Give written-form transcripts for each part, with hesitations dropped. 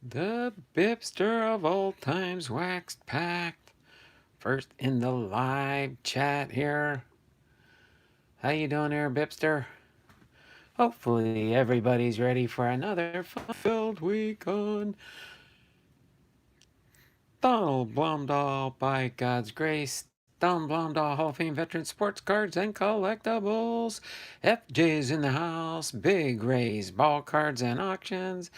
The BiPster of old times waxed packed. First in the live chat here. How you doing there, BiPster? Hopefully everybody's ready for another fun-filled week on Donald Blomdahl, by God's grace. Don Blomdahl, Hall of Fame veteran, sports cards and collectibles. FJ's in the house. Big Ray's ball cards and auctions.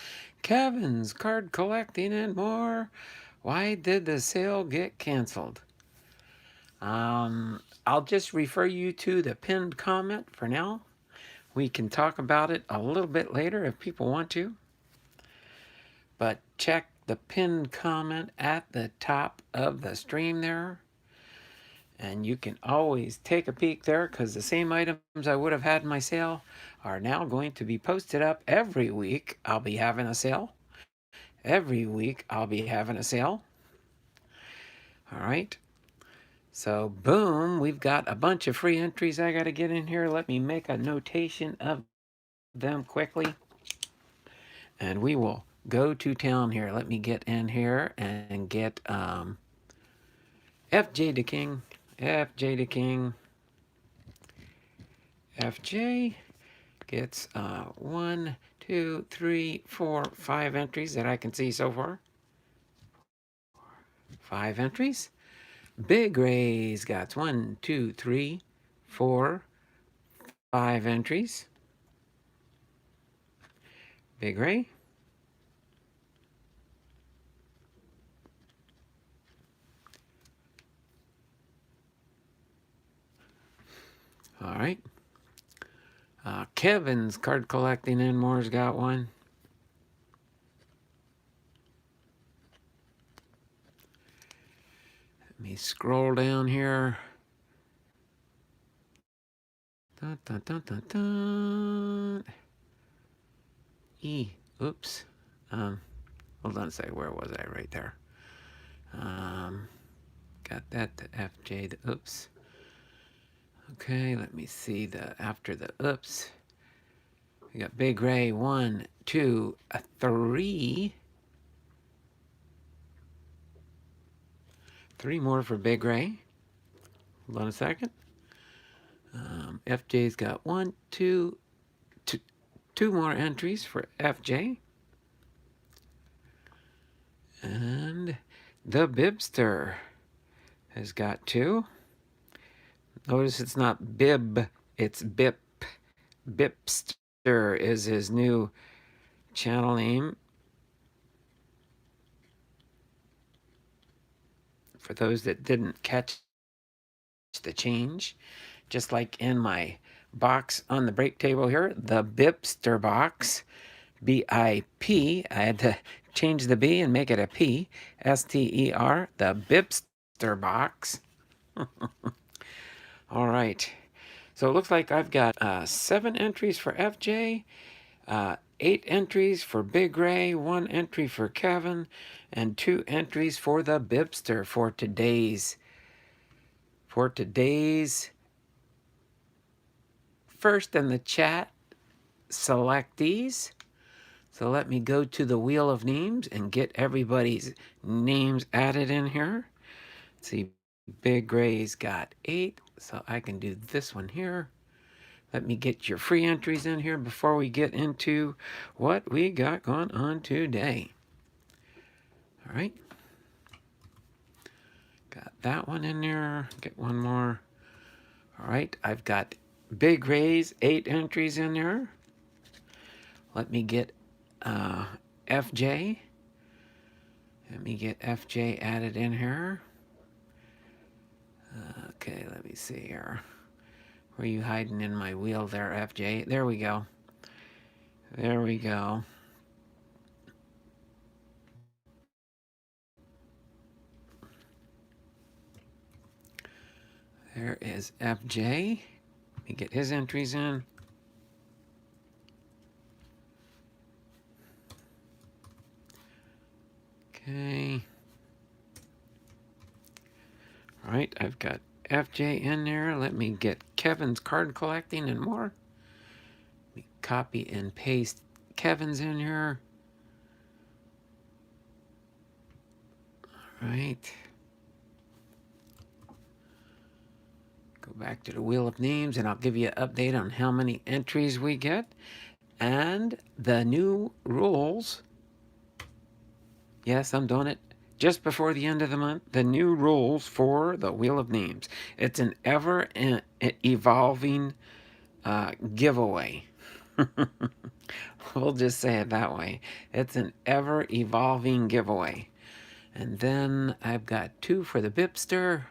Kevin's card collecting and more. Why did the sale get canceled? I'll just refer you to the pinned comment for now. We can talk about it a little bit later if people want to. But check the pinned comment at the top of the stream there. And you can always take a peek there because the same items I would have had in my sale are now going to be posted up every week. I'll be having a sale. Every week I'll be having a sale. All right. So boom, we've got a bunch of free entries I got to get in here. Let me make a notation of them quickly. And we will go to town here. Let me get in here and get FJ the King. FJ the King. FJ gets 1, 2, 3, 4, 5 entries that I can see so far. 5 entries. Big Ray's got 1, 2, 3, 4, 5 entries. Big Ray. All right. Kevin's card collecting and more's got one. Let me scroll down here. Dun, dun, dun, dun, dun. Oops. Hold on a second. Where was I? Right there. Got that to FJ. The oops. Okay, let me see the after the oops. We got Big Ray. 1, 2, 3. 3 more for Big Ray. Hold on a second. FJ's got 1, 2, 2 more entries for FJ. And the BiPster has got 2. Notice it's not Bib, it's Bip. BiPster is his new channel name. For those that didn't catch the change, just like in my box on the break table here, the BiPster box, BIP. I had to change the B and make it a P, STER, the BiPster box. All right. So it looks like I've got 7 entries for FJ, 8 entries for Big Ray, 1 entry for Kevin, and 2 entries for the BiPster for today's first in the chat selectees. So let me go to the wheel of names and get everybody's names added in here. Let's see, Big Ray's got 8, so I can do this one here. Let me get your free entries in here before we get into what we got going on today. All right. Got that one in there. Get one more. All right. I've got Big Ray's 8 entries in there. Let me get FJ. Let me get FJ added in here. Okay, let me see here. Where are you hiding in my wheel there, FJ? There we go. There we go. There is FJ. Let me get his entries in. Okay. All right, I've got FJ in there. Let me get Kevin's card collecting and more. Let me copy and paste Kevin's in here. right. Go back to the Wheel of Names, and I'll give you an update on how many entries we get and the new rules. Yes, I'm doing it just before the end of the month. The new rules for the Wheel of Names. It's an ever evolving giveaway. We'll just say it that way. It's an ever evolving giveaway. And then I've got 2 for the BiPster.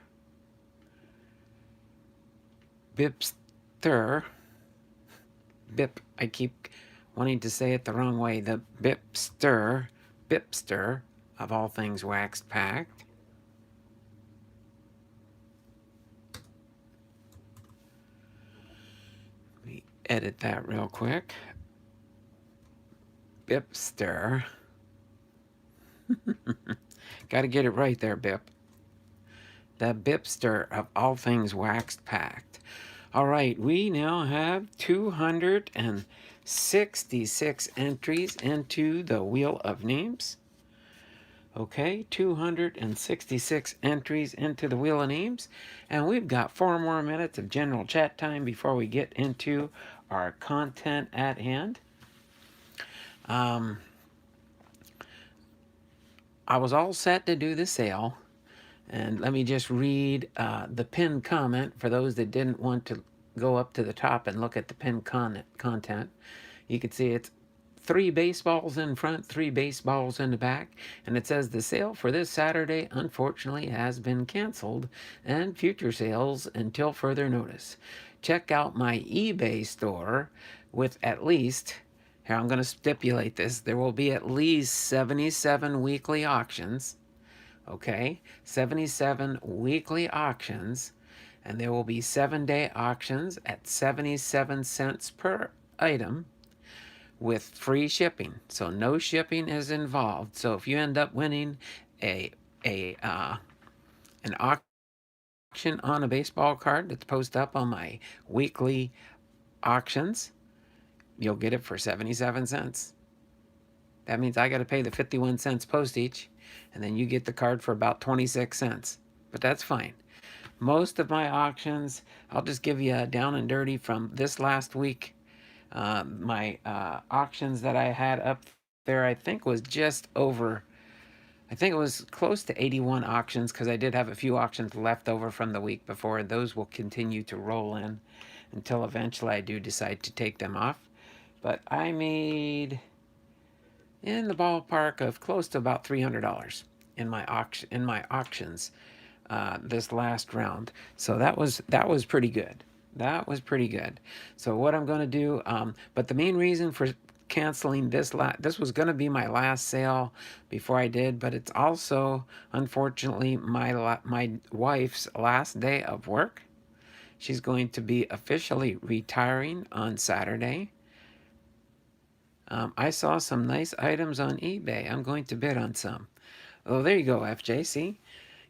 BiPster. I keep wanting to say it the wrong way. The BiPster of all things waxed packed. Let me edit that real quick. BiPster. Got to get it right there, Bip. The BiPster of all things waxed packed. All right, we now have 266 entries into the Wheel of Names. Okay, 266 entries into the Wheel of Names. And we've got 4 more minutes of general chat time before we get into our content at hand. I was all set to do the sale. And let me just read the pinned comment for those that didn't want to go up to the top and look at the pinned content. You can see it's 3 baseballs in front, 3 baseballs in the back, and it says the sale for this Saturday unfortunately has been canceled and future sales until further notice. Check out my eBay store with at least, here I'm going to stipulate this, there will be at least 77 weekly auctions. Okay, 77 weekly auctions, and there will be 7-day auctions at 77 cents per item with free shipping. So no shipping is involved. So if you end up winning an auction on a baseball card that's posted up on my weekly auctions, you'll get it for 77 cents. That means I got to pay the 51 cents postage, and then you get the card for about 26 cents. But that's fine. Most of my auctions, I'll just give you a down and dirty from this last week. My auctions that I had up there, I think was just over, I think it was close to 81 auctions, because I did have a few auctions left over from the week before. Those will continue to roll in until eventually I do decide to take them off. But I made in the ballpark of close to about $300 in my auctions this last round. So that was pretty good. That was pretty good. So what I'm going to do, but the main reason for canceling this was going to be my last sale before I did, but it's also unfortunately my wife's last day of work. She's going to be officially retiring on Saturday. I saw some nice items on eBay. I'm going to bid on some. Oh, there you go, FJ. See,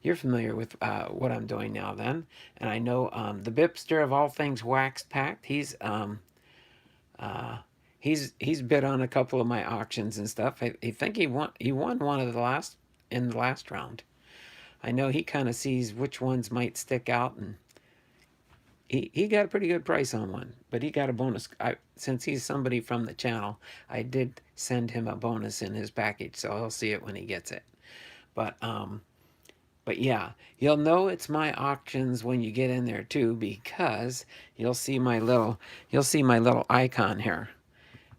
you're familiar with what I'm doing now then. And I know the BiPster of all things waxed packed. He's bid on a couple of my auctions and stuff. I think he won one of the last in the last round. I know he kind of sees which ones might stick out, and he got a pretty good price on one, but he got a bonus. Since he's somebody from the channel, I did send him a bonus in his package, so he'll see it when he gets it. But yeah, you'll know it's my auctions when you get in there too, because you'll see my little icon here.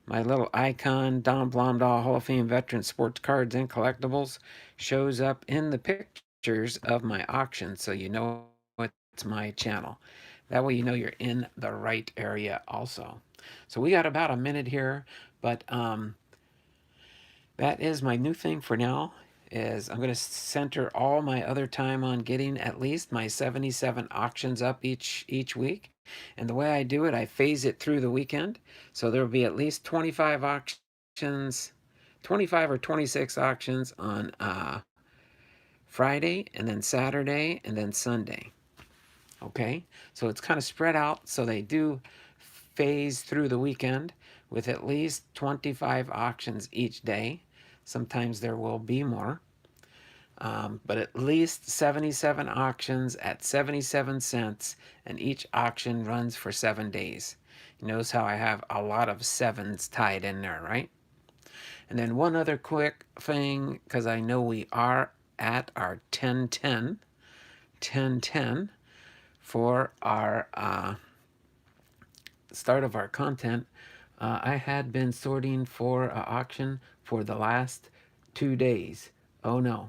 My little icon, Don Blomdahl Hall of Fame Veteran Sports Cards and Collectibles, shows up in the pictures of my auction, so you know it's my channel. That way you know you're in the right area also. So we got about a minute here, but that is my new thing for now. Is I'm going to center all my other time on getting at least my 77 auctions up each week. And the way I do it, I phase it through the weekend. So there will be at least 25 auctions, 25 or 26 auctions on Friday, and then Saturday, and then Sunday. Okay, so it's kind of spread out, so they do phase through the weekend with at least 25 auctions each day. Sometimes there will be more. but at least 77 auctions at 77 cents, and each auction runs for 7 days. You notice how I have a lot of sevens tied in there, right? And then one other quick thing, because I know we are at our 1010 for our start of our content. I had been sorting for an auction for the last 2 days. Oh no.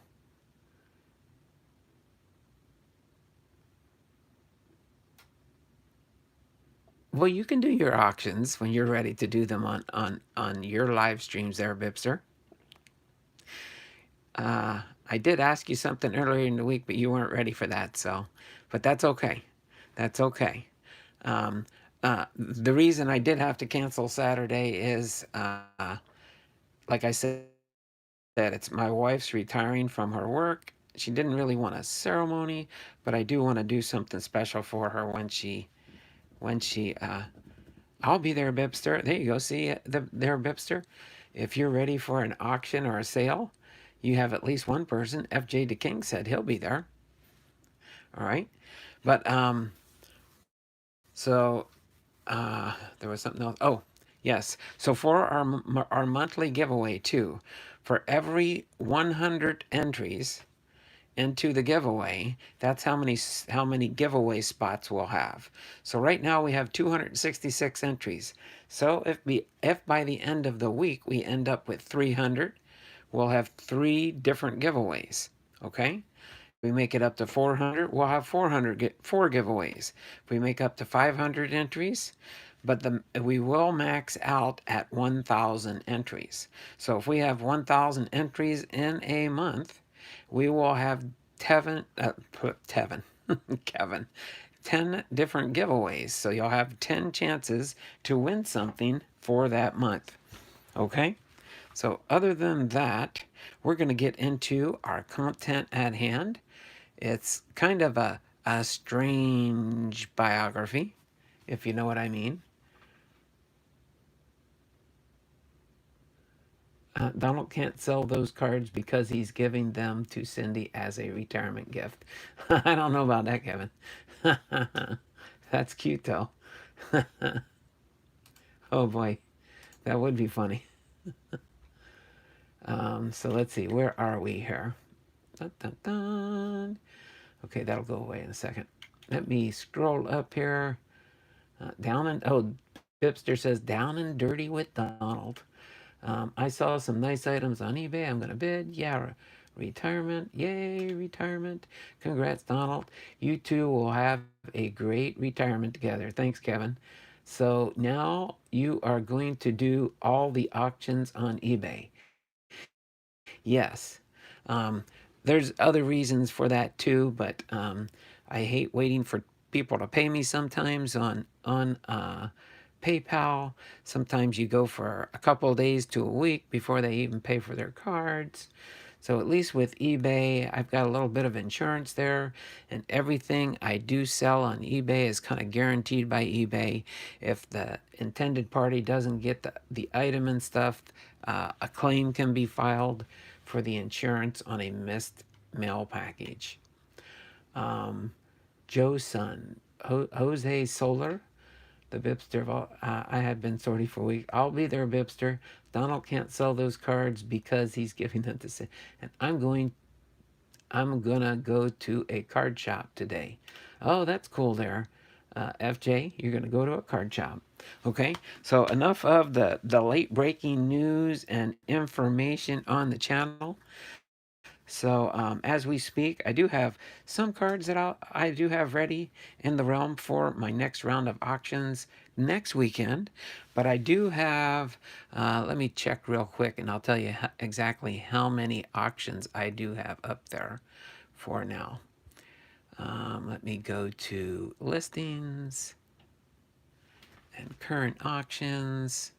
Well, you can do your auctions when you're ready to do them on your live streams there, BiPster. I did ask you something earlier in the week, but you weren't ready for that, so, but that's okay. That's okay. Um, the reason I did have to cancel Saturday is, like I said, it's my wife's retiring from her work. She didn't really want a ceremony, but I do want to do something special for her when she I'll be there, BiPster. There you go. See there, BiPster. If you're ready for an auction or a sale, you have at least one person. FJ the King said he'll be there. All right, but so there was something else. Oh, yes. So for our monthly giveaway too, for every 100 entries into the giveaway, that's how many giveaway spots we'll have. So right now we have 266 entries. So if by the end of the week we end up with 300, we'll have 3 different giveaways. Okay? If we make it up to 400, we'll have 4 giveaways. If we make up to 500 entries, but we will max out at 1,000 entries. So if we have 1,000 entries in a month, we will have Kevin, 10 different giveaways. So you'll have 10 chances to win something for that month. Okay? So other than that, we're going to get into our content at hand. It's kind of a strange biography, if you know what I mean. Donald can't sell those cards because he's giving them to Cindy as a retirement gift. I don't know about that, Kevin. That's cute, though. Oh boy, that would be funny. So let's see, where are we here? Dun, dun, dun. Okay, that'll go away in a second. Let me scroll up here. Down and BiPster says down and dirty with Donald. I saw some nice items on eBay. I'm going to bid. Yeah, retirement. Yay, retirement. Congrats, Donald. You two will have a great retirement together. Thanks, Kevin. So now you are going to do all the auctions on eBay. Yes. There's other reasons for that too, but I hate waiting for people to pay me sometimes on PayPal. Sometimes you go for a couple of days to a week before they even pay for their cards. So at least with eBay, I've got a little bit of insurance there, and everything I do sell on eBay is kind of guaranteed by eBay. If the intended party doesn't get the item and stuff, a claim can be filed for the insurance on a missed mail package. Joe's son, Jose Solar, the BiPster. I have been sorting for a week. I'll be there, BiPster. Donald can't sell those cards because he's giving them to say. And I'm gonna go to a card shop today. Oh, that's cool there. FJ, you're gonna go to a card shop. Okay, so enough of the late breaking news and information on the channel. So as we speak, I do have some cards that I do have ready in the realm for my next round of auctions next weekend. But I do have, let me check real quick and I'll tell you exactly how many auctions I do have up there for now. Let me go to listings and current auctions.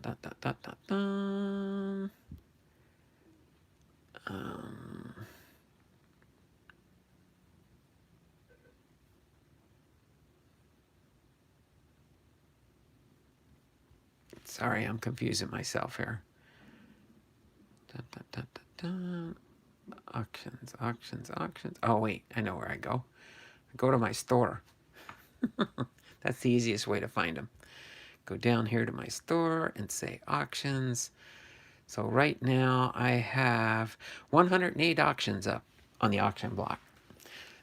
Dun, dun, dun, dun, dun. Sorry, I'm confusing myself here. Auctions, auctions, auctions. Oh, wait, I know where I go. I go to my store. That's the easiest way to find them. Go down here to my store and say auctions. So right now I have 108 auctions up on the auction block.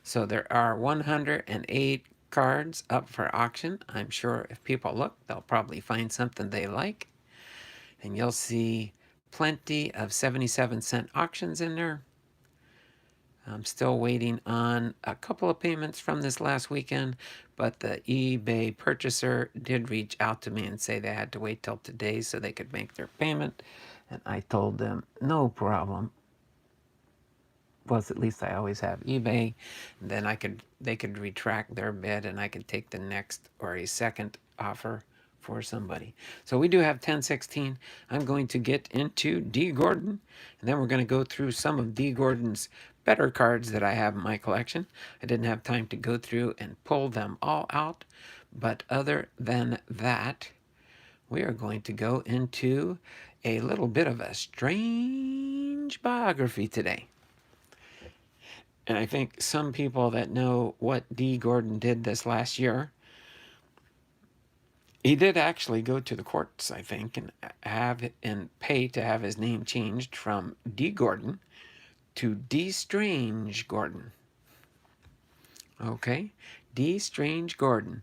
So there are 108 cards up for auction. I'm sure if people look, they'll probably find something they like. And you'll see plenty of 77-cent auctions in there. I'm still waiting on a couple of payments from this last weekend, but the eBay purchaser did reach out to me and say they had to wait till today so they could make their payment. And I told them, no problem. Plus, at least I always have eBay. And then they could retract their bid and I could take the next or a second offer for somebody. So we do have 1016. I'm going to get into D. Gordon, and then we're going to go through some of D. Gordon's better cards that I have in my collection. I didn't have time to go through and pull them all out, but other than that, we are going to go into a little bit of a strange biography today. And I think some people that know what D. Gordon did this last year, he did actually go to the courts, I think, and pay to have his name changed from D. Gordon to D. Strange Gordon. Okay, D. Strange Gordon.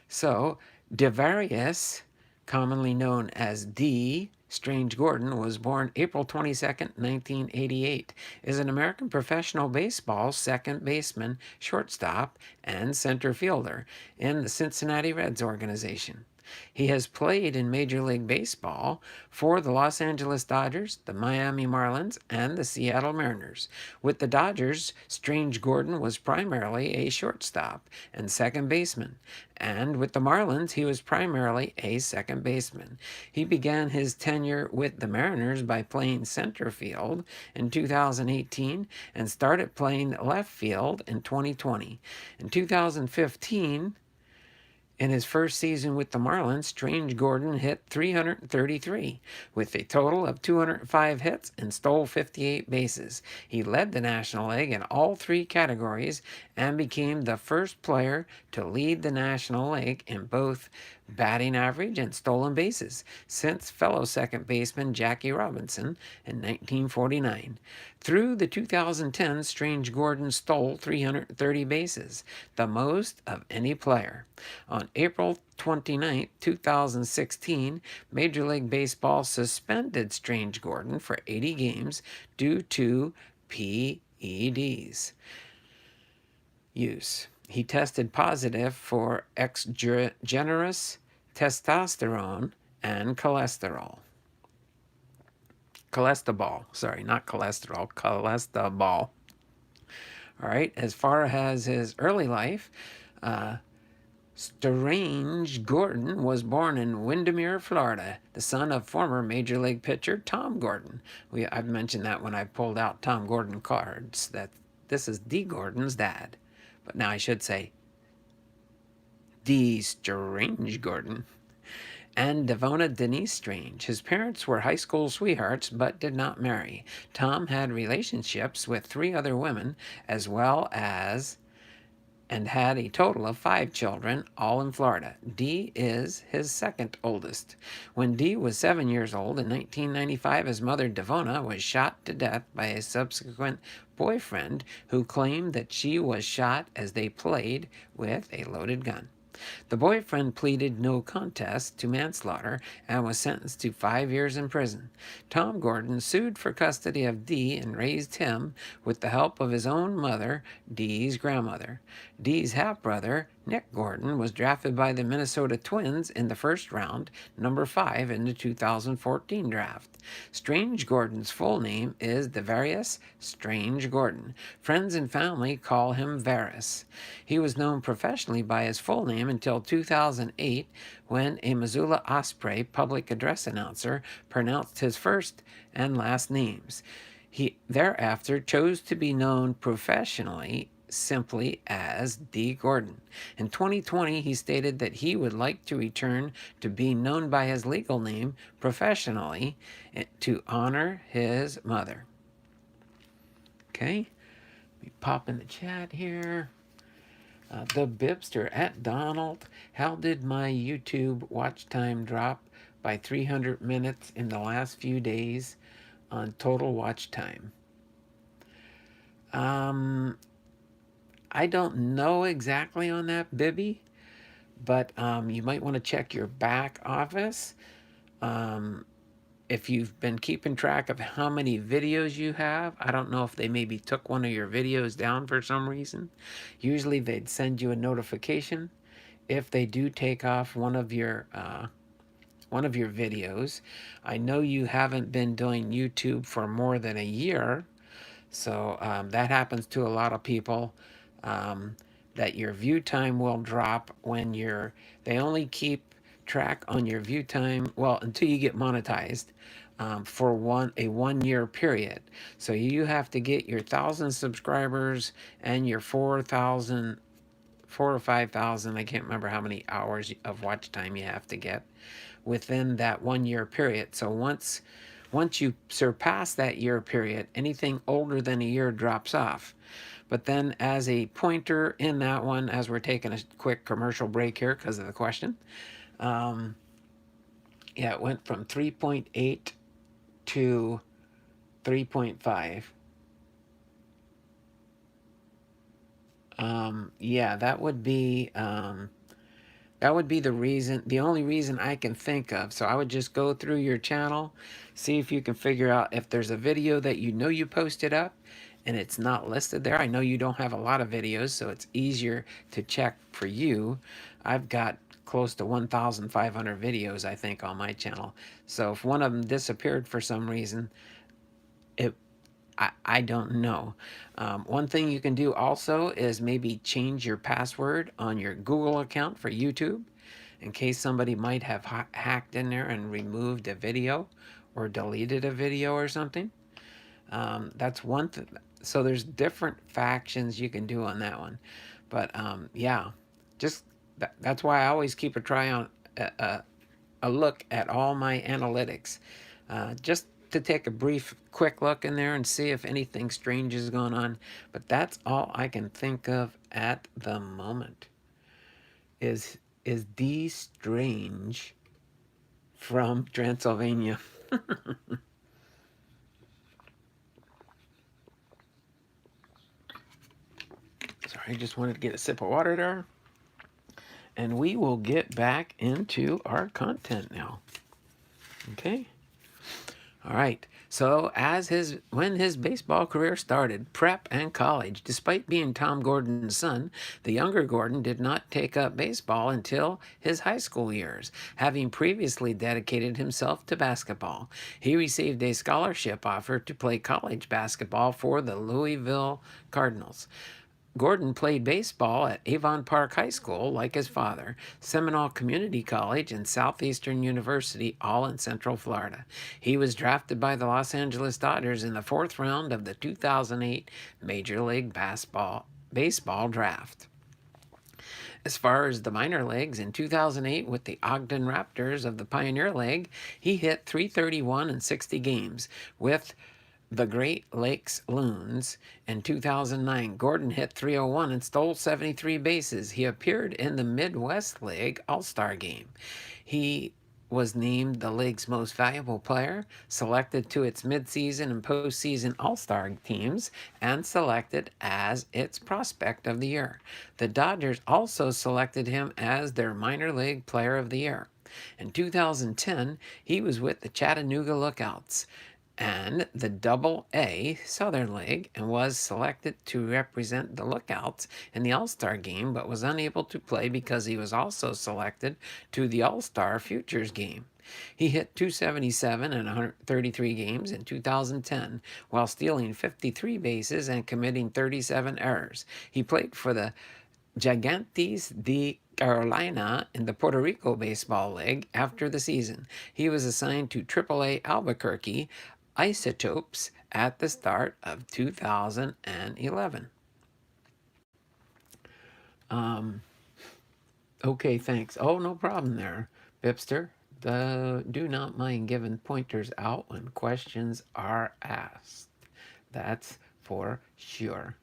So, Devarius, commonly known as D. Strange Gordon, was born April 22nd, 1988, is an American professional baseball second baseman, shortstop, and center fielder in the Cincinnati Reds organization. He has played in Major League Baseball for the Los Angeles Dodgers, the Miami Marlins, and the Seattle Mariners. With the Dodgers, Strange Gordon was primarily a shortstop and second baseman, and with the Marlins, he was primarily a second baseman. He began his tenure with the Mariners by playing center field in 2018 and started playing left field in 2020. In 2015, in his first season with the Marlins, Strange Gordon hit 333 with a total of 205 hits and stole 58 bases. He led the National League in all three categories and became the first player to lead the National League in both batting average and stolen bases since fellow second baseman Jackie Robinson in 1949. Through the 2010s, Strange Gordon stole 330 bases, the most of any player. On April 29, 2016, Major League Baseball suspended Strange Gordon for 80 games due to PEDs use. He tested positive for exogenous testosterone and cholesterol. Sorry, not cholesterol, cholesterol. All right, as far as his early life, Strange Gordon was born in Windermere, Florida, the son of former Major League pitcher Tom Gordon. I've mentioned that when I pulled out Tom Gordon cards, that this is D. Gordon's dad. But now I should say D. Strange Gordon. And Devona Denise Strange. His parents were high school sweethearts but did not marry. Tom had relationships with 3 other women as well as and had a total of 5 children, all in Florida. D is his second oldest. When D was 7 years old in 1995, his mother Devona was shot to death by a subsequent boyfriend who claimed that she was shot as they played with a loaded gun. The boyfriend pleaded no contest to manslaughter and was sentenced to 5 years in prison. Tom Gordon sued for custody of D and raised him with the help of his own mother, D's grandmother. D's half-brother, Nick Gordon, was drafted by the Minnesota Twins in the first round, number 5 in the 2014 draft. Strange Gordon's full name is Devarius Strange Gordon. Friends and family call him Varus. He was known professionally by his full name until 2008 when a Missoula Osprey public address announcer pronounced his first and last names. He thereafter chose to be known professionally simply as D. Gordon. In 2020, he stated that he would like to return to being known by his legal name professionally to honor his mother. Okay. Let me pop in the chat here. The BiPster at Donald. How did my YouTube watch time drop by 300 minutes in the last few days on total watch time? I don't know exactly on that, Bibby, but you might want to check your back office. If you've been keeping track of how many videos you have, I don't know if they maybe took one of your videos down for some reason. Usually they'd send you a notification if they do take off one of your videos. I know you haven't been doing YouTube for more than a year, so that happens to a lot of people. That your view time will drop when they only keep track on your view time, well, until you get monetized, for a 1 year period. So you have to get your 1,000 subscribers and your 4,000, 4 or 5,000, I can't remember how many hours of watch time you have to get within that 1 year period. So once you surpass that year period, anything older than a year drops off. But then as a pointer in that one, as we're taking a quick commercial break here because of the question, yeah, it went from 3.8 to 3.5. Yeah, that would be the only reason I can think of. So I would just go through your channel, see if you can figure out if there's a video that you posted up and it's not listed there. I know you don't have a lot of videos, so it's easier to check for you. I've got close to 1,500 videos, I think, on my channel. So if one of them disappeared for some reason, I don't know. One thing you can do also is maybe change your password on your Google account for YouTube in case somebody might have hacked in there and removed a video or deleted a video or something. That's one thing. So there's different factions you can do on that one. But yeah, just that's why I always keep a try on a look at all my analytics. Just to take a quick look in there and see if anything strange is going on. But that's all I can think of at the moment. Is D Strange from Transylvania. Sorry, I just wanted to get a sip of water there. And we will get back into our content now. Okay? All right. So when his baseball career started, prep and college, despite being Tom Gordon's son, the younger Gordon did not take up baseball until his high school years, having previously dedicated himself to basketball. He received a scholarship offer to play college basketball for the Louisville Cardinals. Gordon played baseball at Avon Park High School, like his father, Seminole Community College, and Southeastern University, all in Central Florida. He was drafted by the Los Angeles Dodgers in the 4th round of the 2008 Major League Baseball draft. As far as the minor leagues, in 2008 with the Ogden Raptors of the Pioneer League, he hit .331 in 60 games. With the Great Lakes Loons in 2009, Gordon hit .301 and stole 73 bases. He appeared in the Midwest League All-Star Game. He was named the league's most valuable player, selected to its midseason and postseason All-Star teams, and selected as its prospect of the year. The Dodgers also selected him as their minor league player of the year. In 2010, he was with the Chattanooga Lookouts and the Double-A Southern League and was selected to represent the Lookouts in the All-Star Game, but was unable to play because he was also selected to the All-Star Futures Game. He hit .277 in 133 games in 2010 while stealing 53 bases and committing 37 errors. He played for the Gigantes de Carolina in the Puerto Rico Baseball League after the season. He was assigned to AAA Albuquerque Isotopes at the start of 2011. Okay, thanks. Oh, no problem there, BiPster. Do not mind giving pointers out when questions are asked. That's for sure.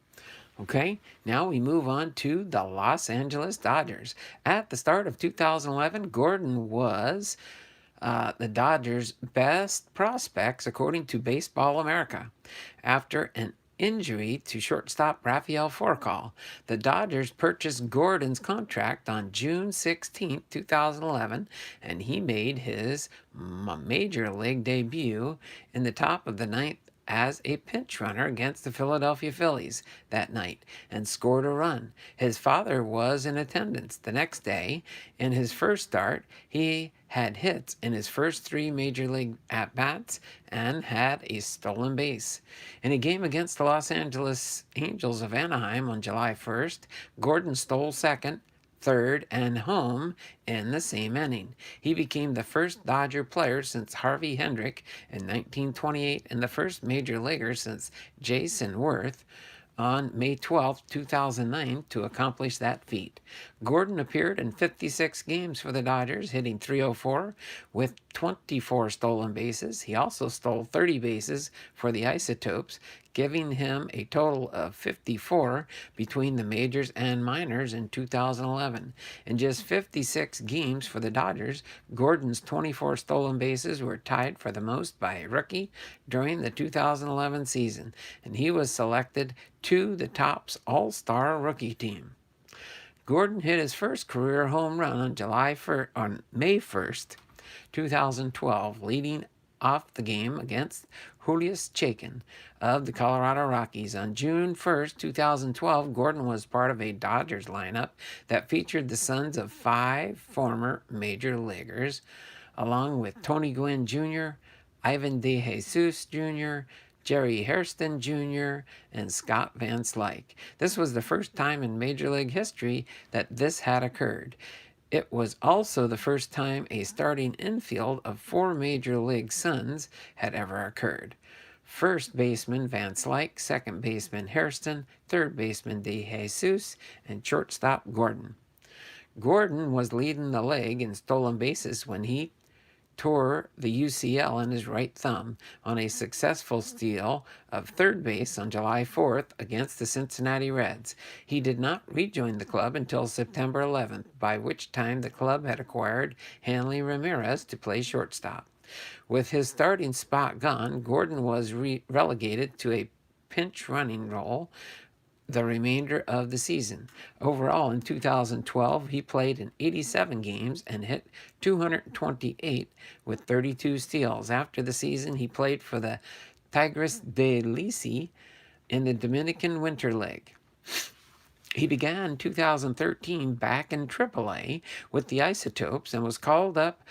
Okay, now we move on to the Los Angeles Dodgers. At the start of 2011, Gordon was the Dodgers' best prospects according to Baseball America. After an injury to shortstop Rafael Furcal, the Dodgers purchased Gordon's contract on June 16, 2011, and he made his major league debut in the top of the ninth as a pinch runner against the Philadelphia Phillies that night and scored a run. His father was in attendance the next day. In his first start, he had hits in his first 3 major league at-bats and had a stolen base. In a game against the Los Angeles Angels of Anaheim on July 1st, Gordon stole second, third, and home in the same inning. He became the first Dodger player since Harvey Hendrick in 1928 and the first major leaguer since Jason Worth on May 12, 2009, to accomplish that feat. Gordon appeared in 56 games for the Dodgers, hitting .304 with 24 stolen bases. He also stole 30 bases for the Isotopes, giving him a total of 54 between the majors and minors in 2011. In just 56 games for the Dodgers, Gordon's 24 stolen bases were tied for the most by a rookie during the 2011 season, and he was selected to the Topps All-Star Rookie Team. Gordon hit his first career home run on May 1st, 2012, leading off the game against Julius Chaikin of the Colorado Rockies. On June 1st, 2012, Gordon was part of a Dodgers lineup that featured the sons of 5 former major leaguers, along with Tony Gwynn Jr., Ivan DeJesus Jr., Jerry Hairston Jr., and Scott Van Slyke. This was the first time in Major League history that this had occurred. It was also the first time a starting infield of 4 Major League sons had ever occurred. First baseman Van Slyke, second baseman Hairston, third baseman DeJesus, and shortstop Gordon. Gordon was leading the league in stolen bases when he tore the UCL in his right thumb on a successful steal of third base on July 4th against the Cincinnati Reds. He did not rejoin the club until September 11th, by which time the club had acquired Hanley Ramirez to play shortstop. With his starting spot gone, Gordon was relegated to a pinch running role the remainder of the season. Overall, in 2012, he played in 87 games and hit .228 with 32 steals. After the season, he played for the Tigres de Licey in the Dominican Winter League. He began 2013 back in AAA with the Isotopes and was called up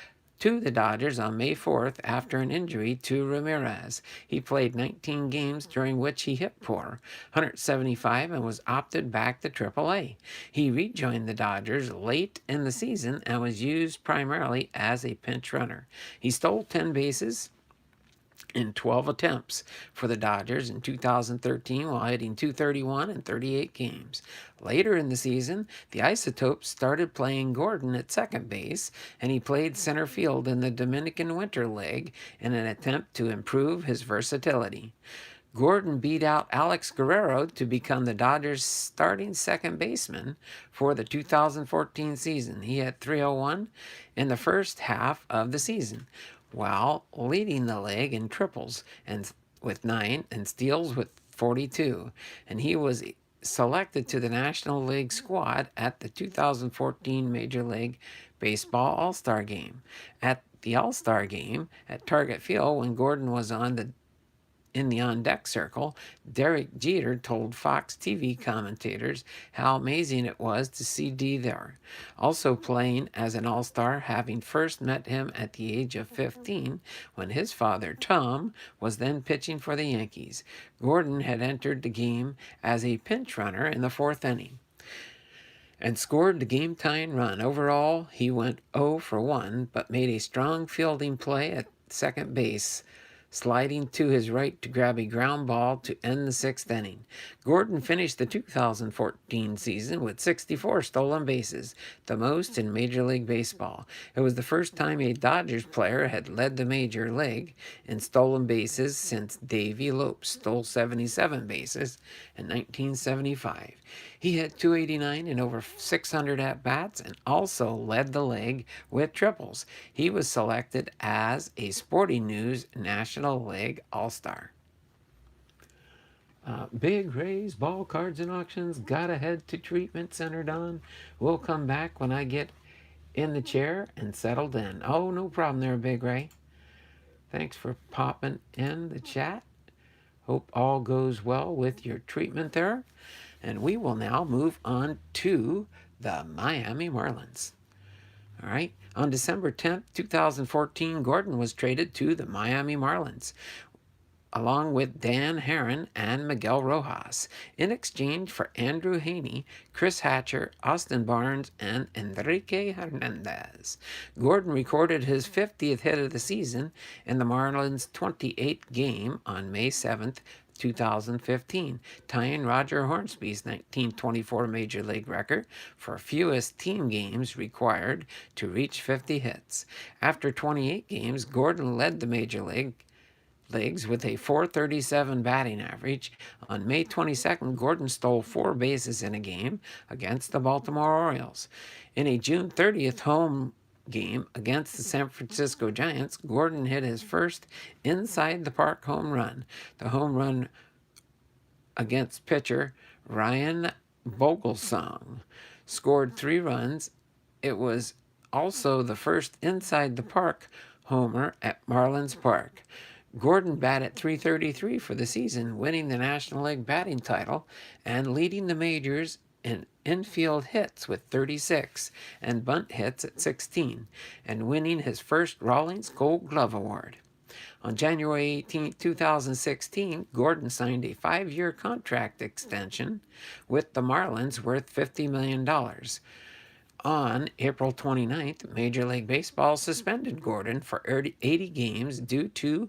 to the Dodgers on May 4th after an injury to Ramirez. He played 19 games during which he hit .475 and was opted back to AAA. He rejoined the Dodgers late in the season and was used primarily as a pinch runner. He stole 10 bases in 12 attempts for the Dodgers in 2013 while hitting .231 in 38 games. Later in the season, the Isotopes started playing Gordon at second base, and he played center field in the Dominican Winter League in an attempt to improve his versatility. Gordon beat out Alex Guerrero to become the Dodgers' starting second baseman for the 2014 season. He had .301 in the first half of the season, while leading the league in triples and with 9 and steals with 42. And he was selected to the National League squad at the 2014 Major League Baseball All-Star Game. At the All-Star Game at Target Field, when Gordon was in the on-deck circle, Derek Jeter told Fox TV commentators how amazing it was to see D there. Also playing as an all-star, having first met him at the age of 15 when his father, Tom, was then pitching for the Yankees. Gordon had entered the game as a pinch runner in the 4th inning and scored the game-tying run. Overall, he went 0 for 1, but made a strong fielding play at second base sliding to his right to grab a ground ball to end the sixth inning. Gordon finished the 2014 season with 64 stolen bases, the most in Major League Baseball. It was the first time a Dodgers player had led the major league in stolen bases since Davey Lopes stole 77 bases in 1975. He had 289 and over 600 at-bats and also led the league with triples. He was selected as a Sporting News National League All-Star. Big Ray's Ball Cards and Auctions. Gotta head to Treatment Center, Don. We'll come back when I get in the chair and settled in. Oh, no problem there, Big Ray. Thanks for popping in the chat. Hope all goes well with your treatment there. And we will now move on to the Miami Marlins. All right. On December 10th, 2014, Gordon was traded to the Miami Marlins, along with Dan Herron and Miguel Rojas, in exchange for Andrew Haney, Chris Hatcher, Austin Barnes, and Enrique Hernandez. Gordon recorded his 50th hit of the season in the Marlins' 28th game on May 7th, 2015, tying Roger Hornsby's 1924 Major League record for fewest team games required to reach 50 hits. After 28 games, Gordon led the Major Leagues with a .437 batting average. On May 22nd, Gordon stole 4 bases in a game against the Baltimore Orioles. In a June 30th home game against the San Francisco Giants, Gordon hit his first inside-the-park home run. The home run against pitcher Ryan Vogelsong scored 3 runs. It was also the first inside-the-park homer at Marlins Park. Gordon batted .333 for the season, winning the National League batting title and leading the majors in infield hits with 36 and bunt hits at 16, and winning his first Rawlings Gold Glove Award. On January 18, 2016, Gordon signed a 5-year contract extension with the Marlins worth $50 million. On April 29th, Major League Baseball suspended Gordon for 80 games due to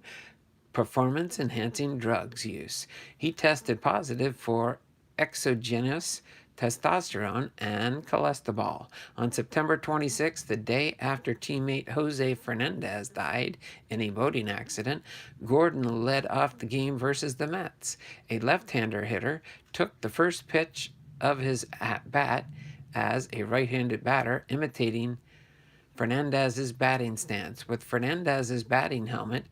performance-enhancing drugs use. He tested positive for exogenous testosterone and cholesterol. On September 26th, the day after teammate Jose Fernandez died in a boating accident, Gordon led off the game versus the Mets. A left-hander hitter took the first pitch of his at-bat as a right-handed batter, imitating Fernandez's batting stance. With Fernandez's batting helmet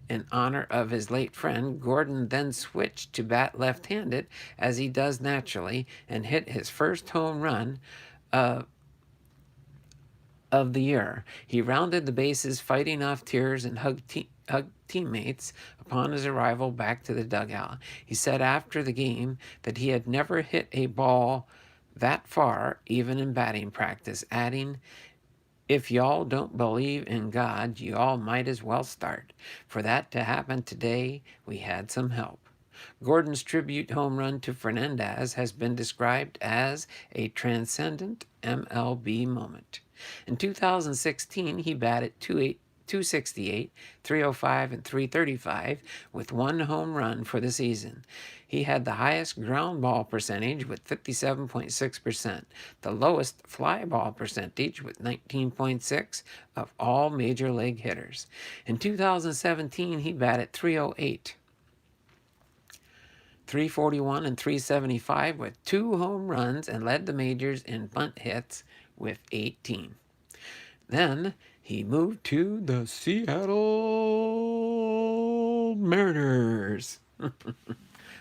in honor of his late friend, Gordon then switched to bat left-handed, as he does naturally, and hit his first home run of the year. He rounded the bases, fighting off tears, and hugged teammates upon his arrival back to the dugout. He said after the game that he had never hit a ball that far, even in batting practice, adding, "If y'all don't believe in God, y'all might as well start. For that to happen today, we had some help." Gordon's tribute home run to Fernandez has been described as a transcendent MLB moment. In 2016, he batted .268, .305, and .335 with 1 home run for the season. He had the highest ground ball percentage with 57.6%, the lowest fly ball percentage with 19.6 of all major league hitters. In 2017, he batted .308, .341, and .375 with 2 home runs and led the majors in bunt hits with 18. Then he moved to the Seattle Mariners.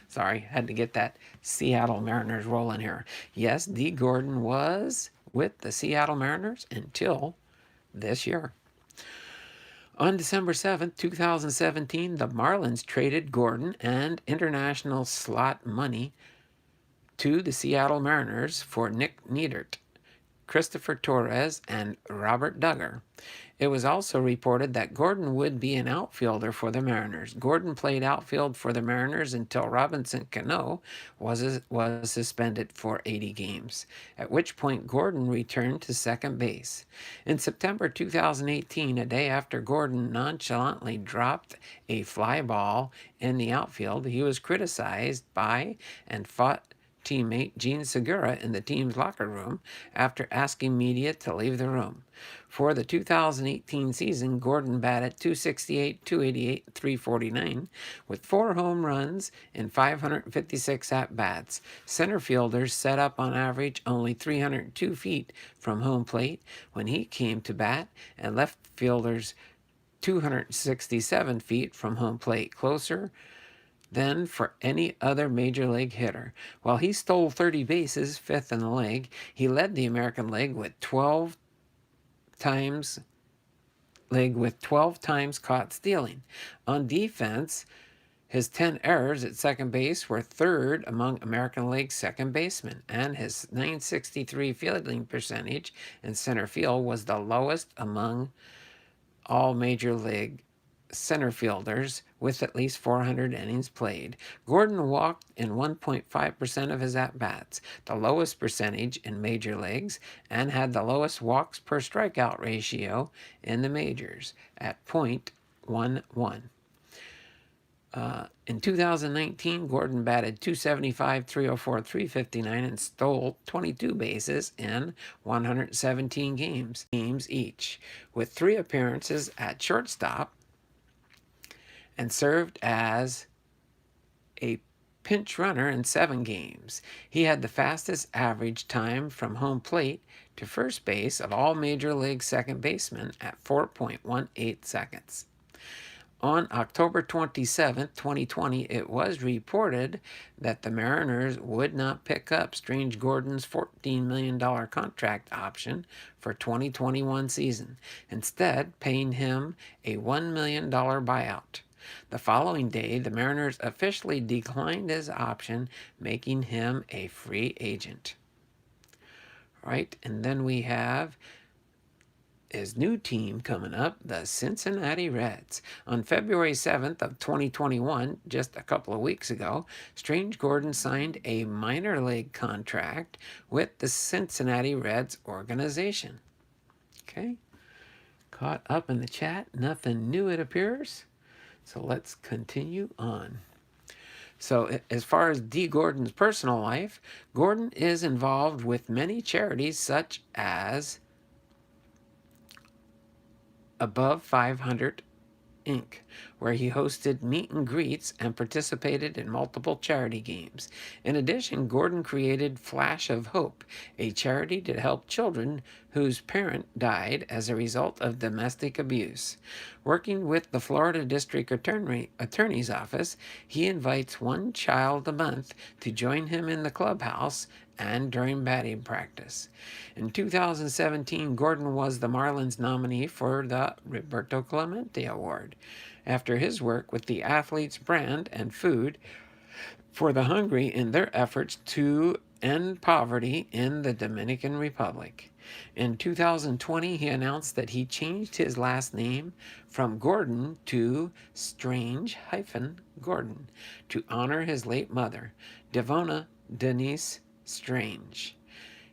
Sorry, had to get that Seattle Mariners rolling here. Yes, D. Gordon was with the Seattle Mariners until this year. On December 7th, 2017, the Marlins traded Gordon and international slot money to the Seattle Mariners for Nick Neidert. Christopher Torres, and Robert Duggar. It was also reported that Gordon would be an outfielder for the Mariners. Gordon played outfield for the Mariners until Robinson Cano was suspended for 80 games, at which point Gordon returned to second base. In September 2018, a day after Gordon nonchalantly dropped a fly ball in the outfield, he was criticized by and fought teammate Gene Segura in the team's locker room after asking media to leave the room. For the 2018 season, Gordon batted .268, .288, .349 with 4 home runs in 556 at-bats. Center fielders set up on average only 302 feet from home plate when he came to bat, and left fielders 267 feet from home plate, closer than for any other major league hitter. While he stole 30 bases, fifth in the league, he led the American League with 12 times caught stealing. On defense, his 10 errors at second base were third among American League second basemen, and his .963 fielding percentage in center field was the lowest among all major league center fielders with at least 400 innings played. Gordon walked in 1.5% of his at-bats, the lowest percentage in major leagues, and had the lowest walks per strikeout ratio in the majors at .11. In 2019, Gordon batted .275, .304, .359, and stole 22 bases in 117 games each, with 3 appearances at shortstop, and served as a pinch runner in 7 games. He had the fastest average time from home plate to first base of all major league second basemen at 4.18 seconds. On October 27, 2020, it was reported that the Mariners would not pick up Strange Gordon's $14 million contract option for 2021 season, instead paying him a $1 million buyout. The following day, the Mariners officially declined his option, making him a free agent. Right, and then we have his new team coming up, the Cincinnati Reds. On February 7th of 2021, just a couple of weeks ago, Strange Gordon signed a minor league contract with the Cincinnati Reds organization. Okay, caught up in the chat, nothing new it appears. So let's continue on. So as far as D. Gordon's personal life, Gordon is involved with many charities such as Above 500 Inc., where he hosted meet and greets and participated in multiple charity games. In addition, Gordon created Flash of Hope, a charity to help children whose parent died as a result of domestic abuse. Working with the Florida District Attorney's Office, he invites one child a month to join him in the clubhouse and during batting practice. In 2017, Gordon was the Marlins nominee for the Roberto Clemente Award after his work with the athletes' brand and food for the hungry in their efforts to end poverty in the Dominican Republic. In 2020, he announced that he changed his last name from Gordon to Strange-Gordon to honor his late mother, Devona Denise Strange.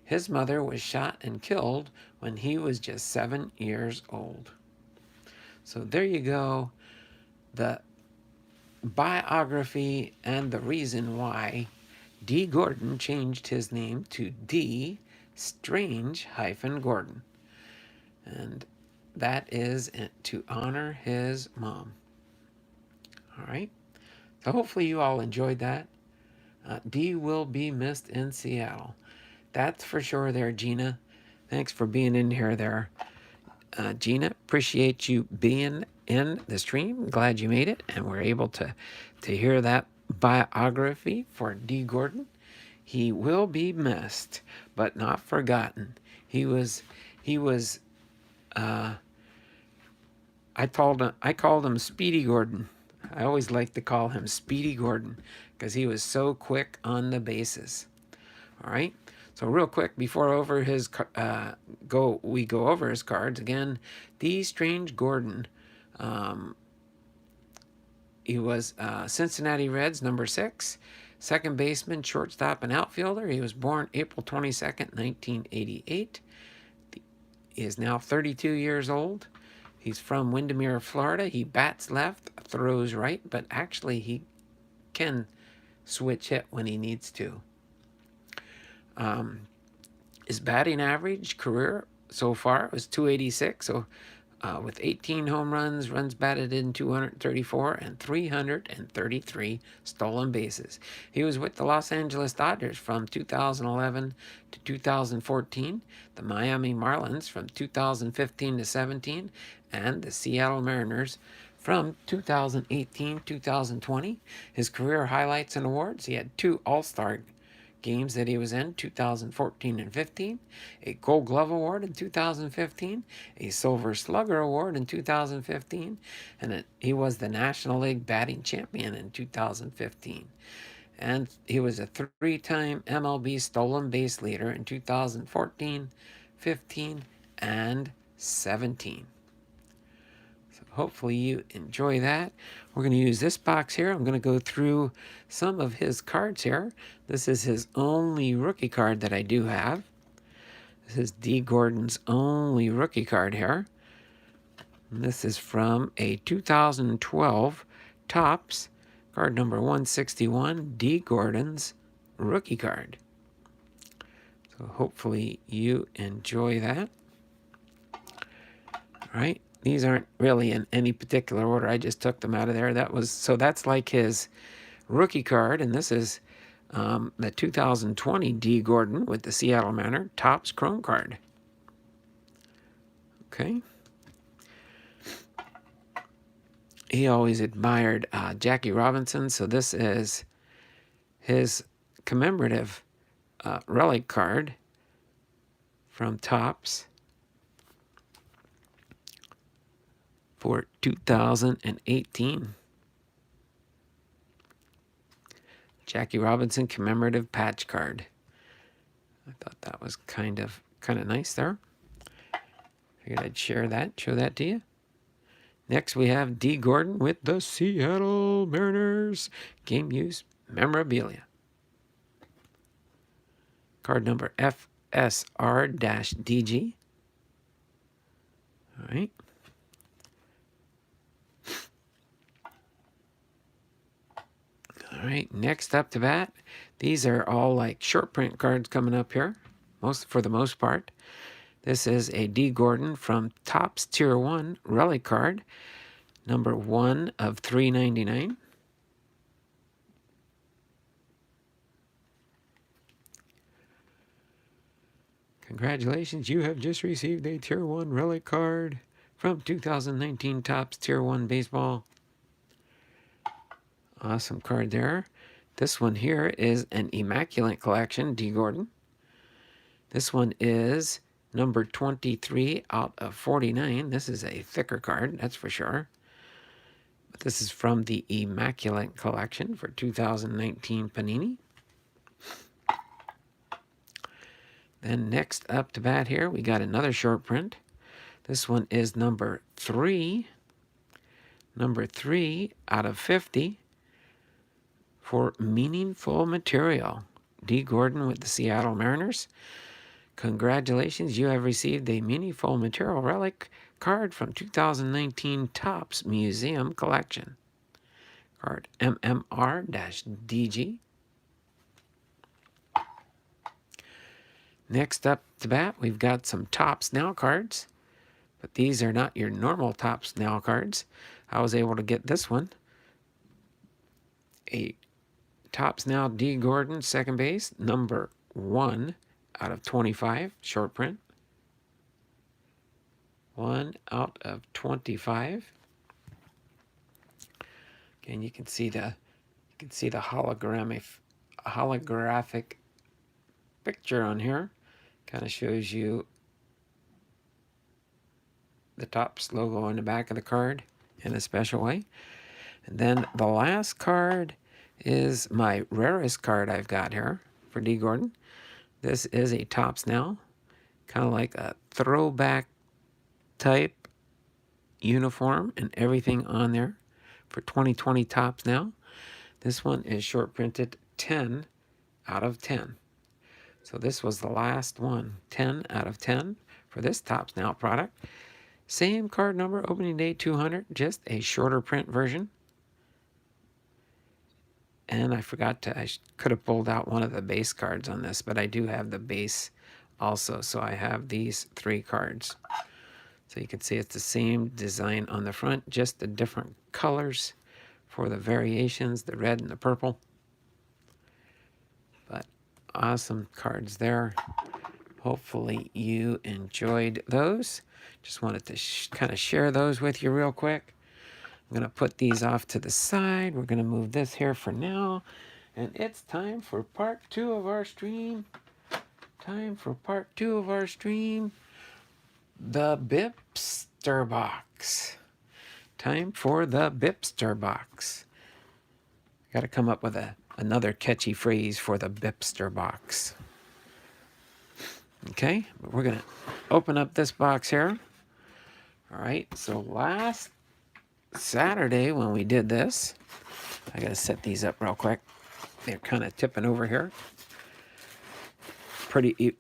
His mother was shot and killed when he was just 7 years old. So there you go, the biography and the reason why D. Gordon changed his name to D. Strange-Gordon. And that is to honor his mom. All right. So hopefully you all enjoyed that. D will be missed in Seattle. That's for sure there, Gina. Thanks for being in here there. Gina, appreciate you being in the stream. Glad you made it and we're able to hear that biography for D. Gordon. He will be missed, but not forgotten. I called him Speedy Gordon. I always like to call him Speedy Gordon because he was so quick on the bases. All right. So real quick, before we go over his cards again. D. Strange Gordon. He was Cincinnati Reds number 6, second baseman, shortstop, and outfielder. He was born April 22nd, 1988. He is now 32 years old. He's from Windermere, Florida. He bats left, throws right, but actually he can switch hit when he needs to. His batting average career so far was .286, so with 18 home runs batted in 234, and 333 stolen bases. He was with the Los Angeles Dodgers from 2011 to 2014, the Miami Marlins from 2015 to 17, and the Seattle Mariners from 2018-2020. His career highlights and awards: he had 2 All-Star games that he was in, 2014 and 15, a Gold Glove Award in 2015, a Silver Slugger Award in 2015, and he was the National League batting champion in 2015. And he was a 3-time MLB stolen base leader in 2014, 15, and 17. So hopefully you enjoy that. We're going to use this box here. I'm going to go through some of his cards here. This is his only rookie card that I do have. This is D. Gordon's only rookie card here. And this is from a 2012 Topps card number 161, D. Gordon's rookie card. So hopefully you enjoy that. All right. These aren't really in any particular order. I just took them out of there. That's like his rookie card, and this is the 2020 D. Gordon with the Seattle Mariners Topps Chrome card. Okay. He always admired Jackie Robinson, so this is his commemorative relic card from Topps for 2018. Jackie Robinson commemorative patch card. I thought that was kind of nice there. Figured I'd show that to you. Next we have D. Gordon with the Seattle Mariners game use memorabilia. Card number FSR-DG. All right. All right, next up to bat. These are all like short print cards coming up here, for the most part. This is a D. Gordon from Topps Tier 1 relic card, number 1 of 399. Congratulations, you have just received a Tier 1 relic card from 2019 Topps Tier 1 Baseball. Awesome card there. This one here is an Immaculate Collection, D. Gordon. This one is number 23 out of 49. This is a thicker card, that's for sure. But this is from the Immaculate Collection for 2019 Panini. Then next up to bat here, we got another short print. This one is number 3 out of 50 for Meaningful Material. D. Gordon with the Seattle Mariners. Congratulations, you have received a Meaningful Material relic card from 2019 Topps Museum Collection. Card MMR-DG. Next up to bat, we've got some Topps Now cards, but these are not your normal Topps Now cards. I was able to get this one. A Topps Now D. Gordon, second base, number 1 out of 25, short print. 1 out of 25. Again, you can see the holographic picture on here. Kind of shows you the Topps logo on the back of the card in a special way. And then the last card is my rarest card I've got here for D. Gordon. This is a Topps Now, kind of like a throwback type uniform and everything on there for 2020 Topps Now. This one is short printed 10 out of 10. So this was the last one, 10 out of 10 for this Topps Now product. Same card number, opening day 200, just a shorter print version. And I forgot to, I could have pulled out one of the base cards on this, but I do have the base also. So I have these 3 cards. So you can see it's the same design on the front, just the different colors for the variations, the red and the purple. But awesome cards there. Hopefully you enjoyed those. Just wanted to kind of share those with you real quick. I'm going to put these off to the side. We're going to move this here for now. And it's time for part 2 of our stream. Time for part 2 of our stream. The BiPster box. Time for the BiPster box. Got to come up with another catchy phrase for the BiPster box. Okay, we're going to open up this box here. All right, so last Saturday when we did this, I got to set these up real quick. They're kind of tipping over here.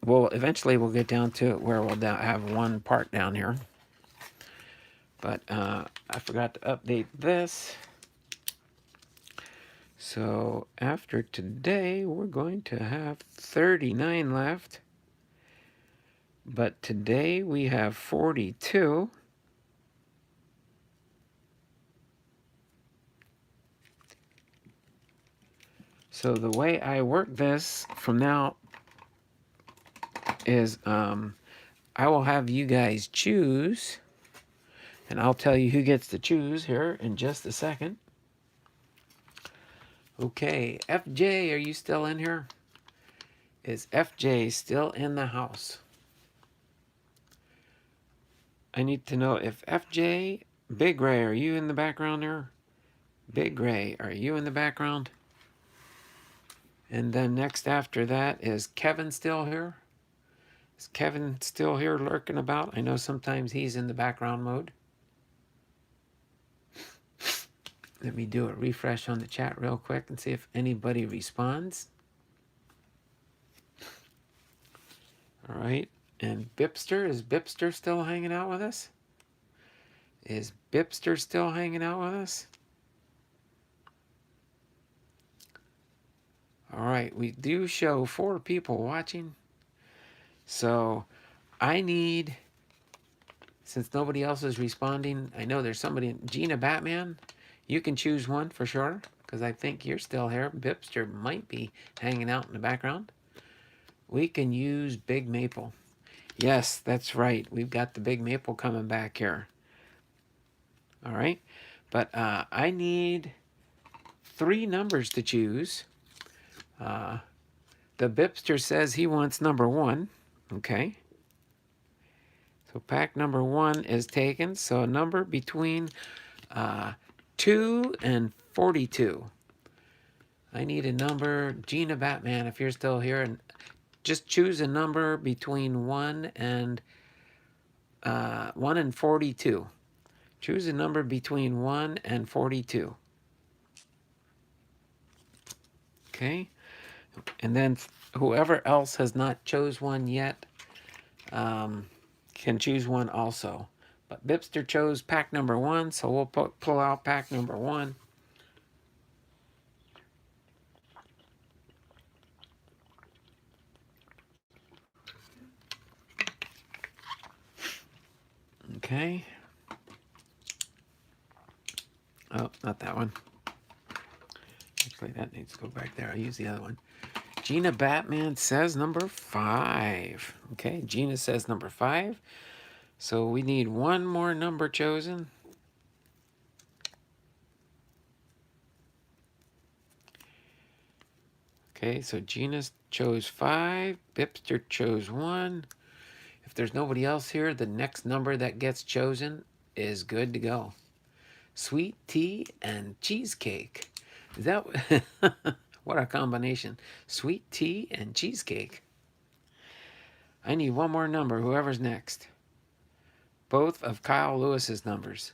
Well, eventually we'll get down to it where we'll have one part down here. But I forgot to update this. So after today, we're going to have 39 left. But today we have 42. So the way I work this from now is I will have you guys choose, and I'll tell you who gets to choose here in just a second. Okay, FJ, are you still in here? Is FJ still in the house? I need to know if FJ, Big Ray, are you in the background there? Big Ray, are you in the background? And then next after that, is Kevin still here? Is Kevin still here lurking about? I know sometimes he's in the background mode. Let me do a refresh on the chat real quick and see if anybody responds. All right. And BiPster, is BiPster still hanging out with us? Is BiPster still hanging out with us? All right, we do show 4 people watching. So I need, since nobody else is responding, I know there's somebody, Gina Batman, you can choose one for sure, because I think you're still here. BiPster might be hanging out in the background. We can use Big Maple. Yes, that's right. We've got the Big Maple coming back here. All right, but I need 3 numbers to choose. The BiPster says he wants number 1. Okay. So pack number 1 is taken. So a number between 2 and 42. I need a number. Gina Batman, if you're still here, and just choose a number between 1 and 42. Choose a number between 1 and 42. Okay. And then whoever else has not chose one yet can choose one also. But BiPster chose pack number 1, so we'll pull out pack number 1. Okay. Oh, not that one. Actually, that needs to go back there. I'll use the other one. Gina Batman says number 5. Okay, Gina says number 5. So we need one more number chosen. Okay, so Gina chose 5. BiPster chose 1. If there's nobody else here, the next number that gets chosen is good to go. Sweet tea and cheesecake. Is that what a combination? Sweet tea and cheesecake. I need one more number, whoever's next. Both of Kyle Lewis's numbers.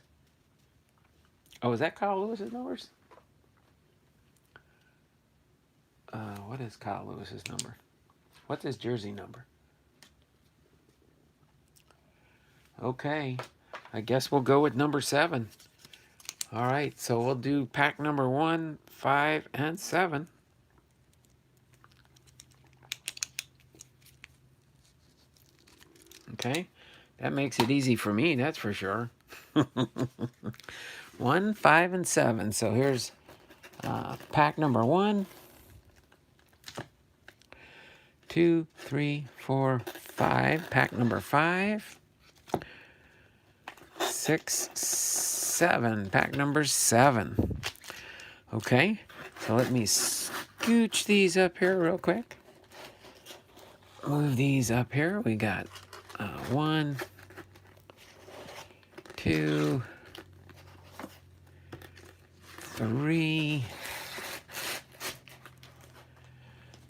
Oh, is that Kyle Lewis's numbers? What is Kyle Lewis's number? What's his jersey number? Okay, I guess we'll go with number 7. All right, so we'll do pack number 1, 5, and 7. Okay, that makes it easy for me, that's for sure. 1, 5, and 7. So here's pack number 1, 2, 3, 4, 5. Pack number 5, 6, 7. Pack number 7. Okay, so let me scooch these up here real quick. Move these up here. We got 1, 2, 3.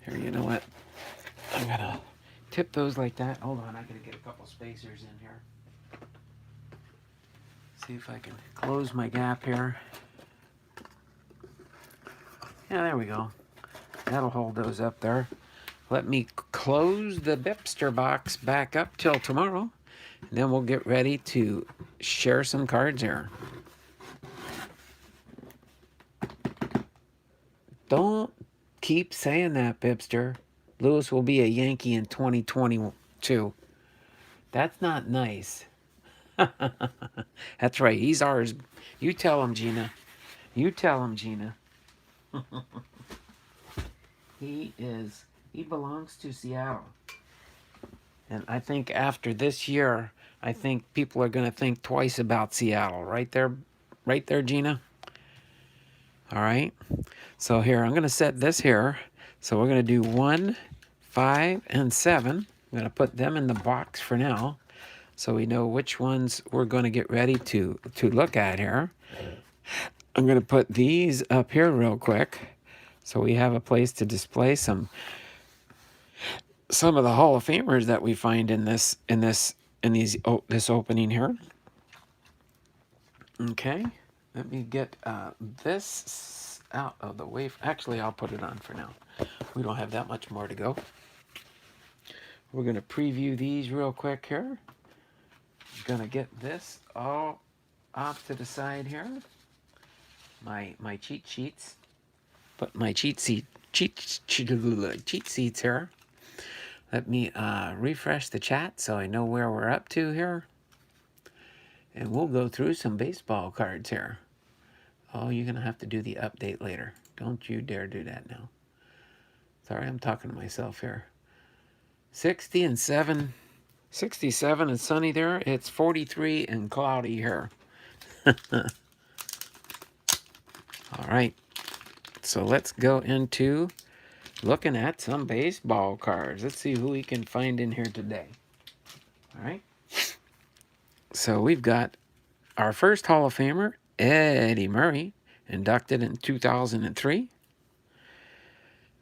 Here, you know what? I'm gonna tip those like that. Hold on, I gotta get a couple spacers in here. See if I can close my gap here. Yeah, there we go. That'll hold those up there. Let me close the BiPster box back up till tomorrow, and then we'll get ready to share some cards here. Don't keep saying that, BiPster. Lewis will be a Yankee in 2022. That's not nice. That's right. He's ours. You tell him, Gina. You tell him, Gina. He belongs to Seattle. And I think after this year, I think people are going to think twice about Seattle. Right there, Gina? All right. So here, I'm going to set this here. So we're going to do 1, 5, and 7. I'm going to put them in the box for now, so we know which ones we're going to get ready to look at here. I'm going to put these up here real quick, so we have a place to display some of the Hall of Famers that we find in this opening here. Okay, let me get this out of the way. Actually, I'll put it on for now. We don't have that much more to go. We're going to preview these real quick here. I'm going to get this all off to the side here. My cheat sheets. Put my cheat sheets here. Let me refresh the chat so I know where we're up to here. And we'll go through some baseball cards here. Oh, you're going to have to do the update later. Don't you dare do that now. Sorry, I'm talking to myself here. 60 and 7. 67 and sunny there. It's 43 and cloudy here. All right. So let's go into looking at some baseball cards. Let's see who we can find in here today. All right. So we've got our first Hall of Famer, Eddie Murray, inducted in 2003.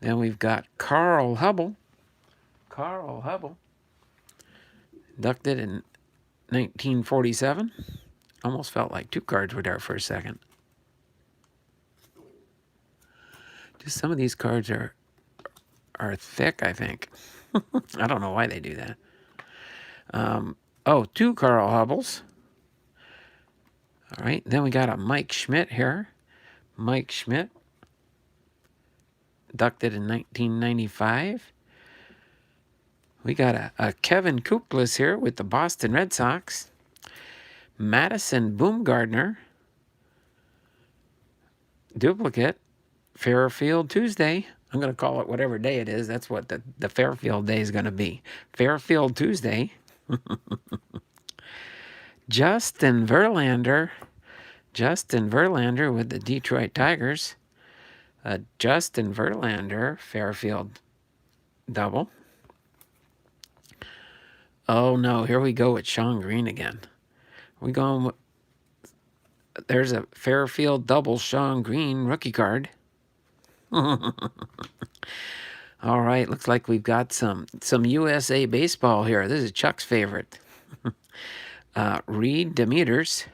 Then we've got Carl Hubbell. Carl Hubbell, inducted in 1947. Almost felt like 2 cards were there for a second. Just some of these cards are thick, I think. I don't know why they do that. 2 Carl Hubbells. All right, then we got a Mike Schmidt here. Mike Schmidt, inducted in 1995. We got a Kevin Kuklis here with the Boston Red Sox. Madison Bumgarner, duplicate, Fairfield Tuesday. I'm going to call it whatever day it is. That's what the Fairfield day is going to be. Fairfield Tuesday. Justin Verlander with the Detroit Tigers. Justin Verlander, Fairfield double. Oh no, here we go with Sean Green again. We going with, there's a Fairfield double Sean Green rookie card. All right, looks like we've got some USA baseball here. This is Chuck's favorite. Reed Demeters,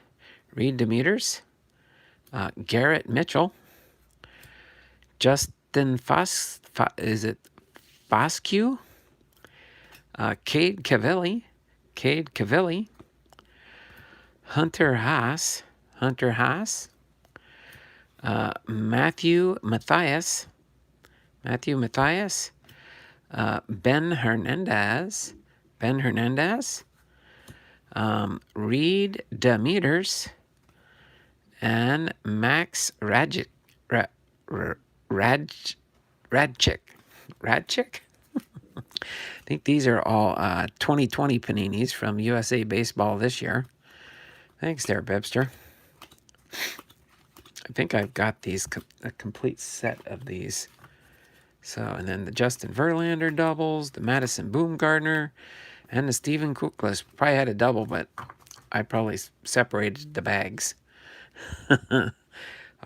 Garrett Mitchell, Justin is it Foscue? Cade Cavilli, Hunter Haas, Matthew Matthias, Ben Hernandez, Reed Demeters, and Max Radchik. Radchik? I think these are all 2020 paninis from USA Baseball this year. Thanks there, BiPster. I think I've got these, a complete set of these. So, and then the Justin Verlander doubles, the Madison Bumgarner, and the Steven Kuklas. Probably had a double, but I probably separated the bags. All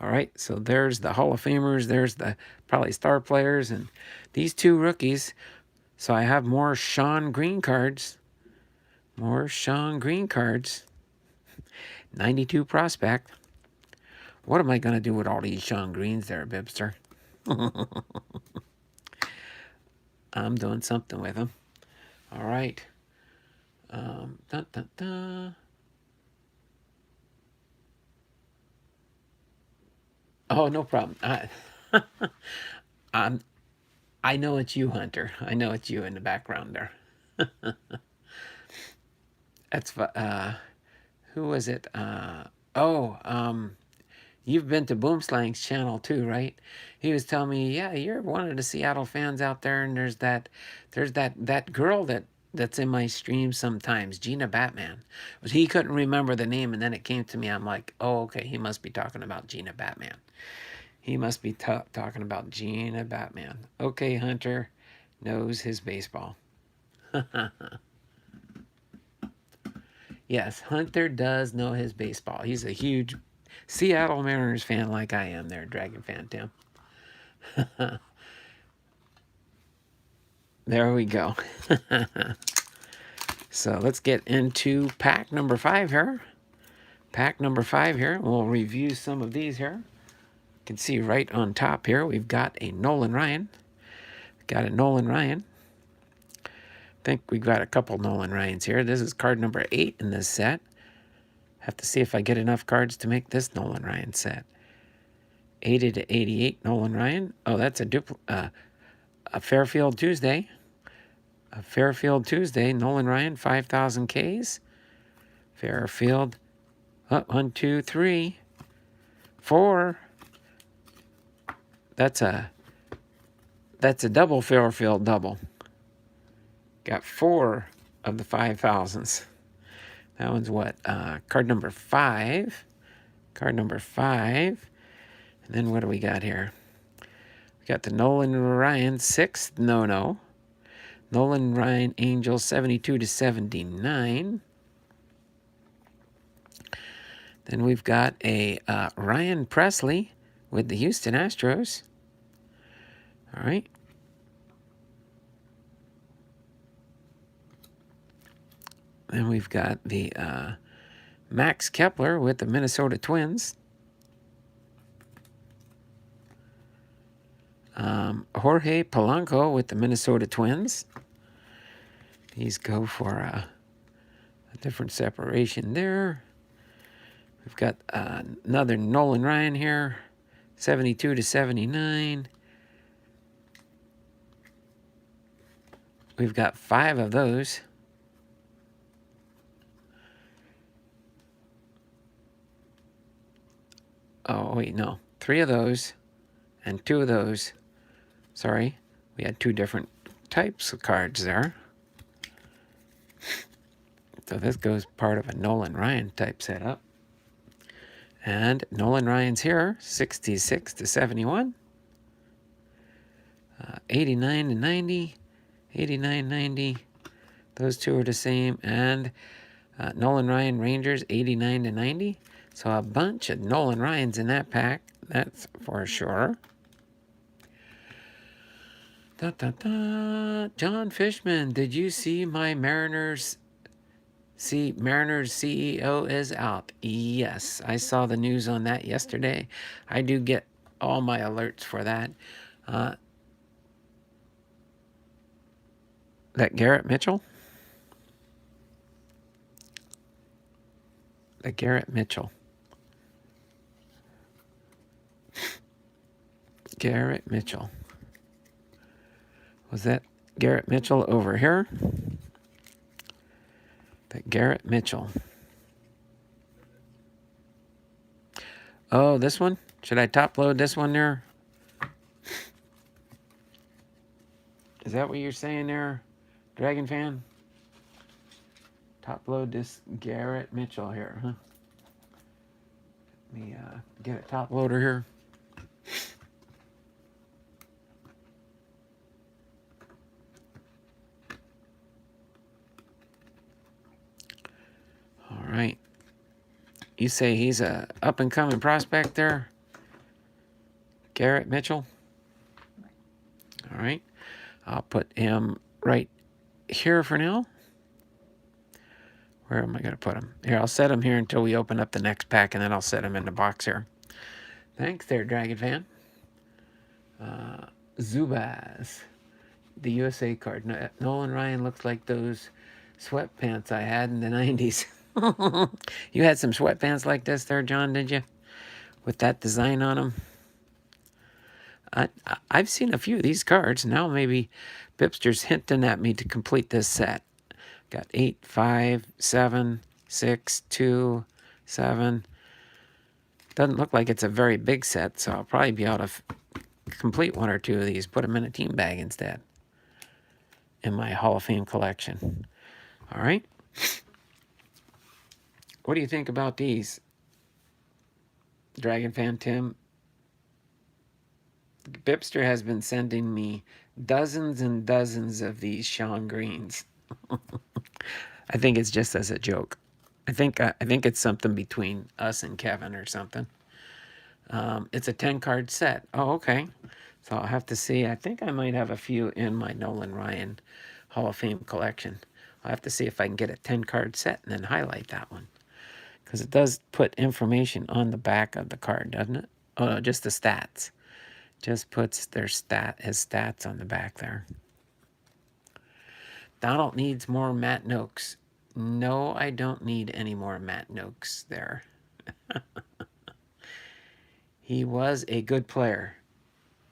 right, so there's the Hall of Famers. There's the probably star players, and these two rookies. So I have more Sean Green cards. 92 prospect. What am I going to do with all these Sean Greens there, BiPster? I'm doing something with them. All right. Dun, dun, dun. Oh, no problem. I know it's you, Hunter. I know it's you in the background there. That's who was it? You've been to Boomslang's channel too, right? He was telling me, yeah, you're one of the Seattle fans out there, and there's that girl that's in my stream sometimes, Gina Batman. He couldn't remember the name, and then it came to me. I'm like, oh, okay, he must be talking about Gina Batman. He must be talking about Gina Batman. Okay, Hunter knows his baseball. Yes, Hunter does know his baseball. He's a huge Seattle Mariners fan like I am there, Dragon fan Tim. There we go. So let's get into pack number 5 here. We'll review some of these here. You can see right on top here, we've got a Nolan Ryan. I think we got a couple Nolan Ryans here. This is card number 8 in this set. Have to see if I get enough cards to make this Nolan Ryan set. 80 to 88 Nolan Ryan. Oh, that's a Fairfield Tuesday. Nolan Ryan, 5,000 Ks. Fairfield. 1, 2, 3, 4. That's a double Fairfield double. Got 4 of the 5,000s. That one's what? Card number 5. And then what do we got here? We got the Nolan Ryan 6th no. Nolan Ryan Angels 72 to 79. Then we've got a Ryan Presley with the Houston Astros. All right. Then we've got the Max Kepler with the Minnesota Twins. Jorge Polanco with the Minnesota Twins. These go for a different separation there. We've got another Nolan Ryan here, 72 to 79. We've got 5 of those. Oh, wait, no. 3 of those and 2 of those. Sorry, we had 2 different types of cards there. So this goes part of a Nolan Ryan type setup. And Nolan Ryan's here, 66 to 71. 89 to 90. 89, 90. Those 2 are the same. And Nolan Ryan Rangers, 89 to 90. So a bunch of Nolan Ryans in that pack. That's for sure. Da, da, da. John Fishman, did you see my Mariners? See, Mariners CEO is out. Yes, I saw the news on that yesterday. I do get all my alerts for that. That Garrett Mitchell? The Garrett Mitchell. Garrett Mitchell. Was that Garrett Mitchell over here? That Garrett Mitchell. Oh, this one? Should I top load this one there? Is that what you're saying there, Dragon fan? Top load this Garrett Mitchell here, huh? Let me get a top loader here. All right. You say he's a up-and-coming prospect there? Garrett Mitchell? All right. I'll put him right here for now. Where am I going to put him? Here, I'll set him here until we open up the next pack, and then I'll set him in the box here. Thanks there, Dragon fan. Zubaz. The USA card. Nolan Ryan looks like those sweatpants I had in the 90s. You had some sweatpants like this there, John, did you? With that design on them? I've seen a few of these cards. Now maybe BiPster's hinting at me to complete this set. Got 8, 5, 7, 6, 2, 7. Doesn't look like it's a very big set, so I'll probably be able to complete one or two of these. Put them in a team bag instead. In my Hall of Fame collection. All right. What do you think about these? Dragon fan Tim? BiPster has been sending me dozens and dozens of these Sean Greens. I think it's just as a joke. I think it's something between us and Kevin or something. It's a 10-card set. Oh, okay. So I'll have to see. I think I might have a few in my Nolan Ryan Hall of Fame collection. I'll have to see if I can get a 10-card set and then highlight that one. Because it does put information on the back of the card, doesn't it? Oh, no, just the stats. Just puts his stats on the back there. Donald needs more Matt Noakes. No, I don't need any more Matt Noakes there. He was a good player.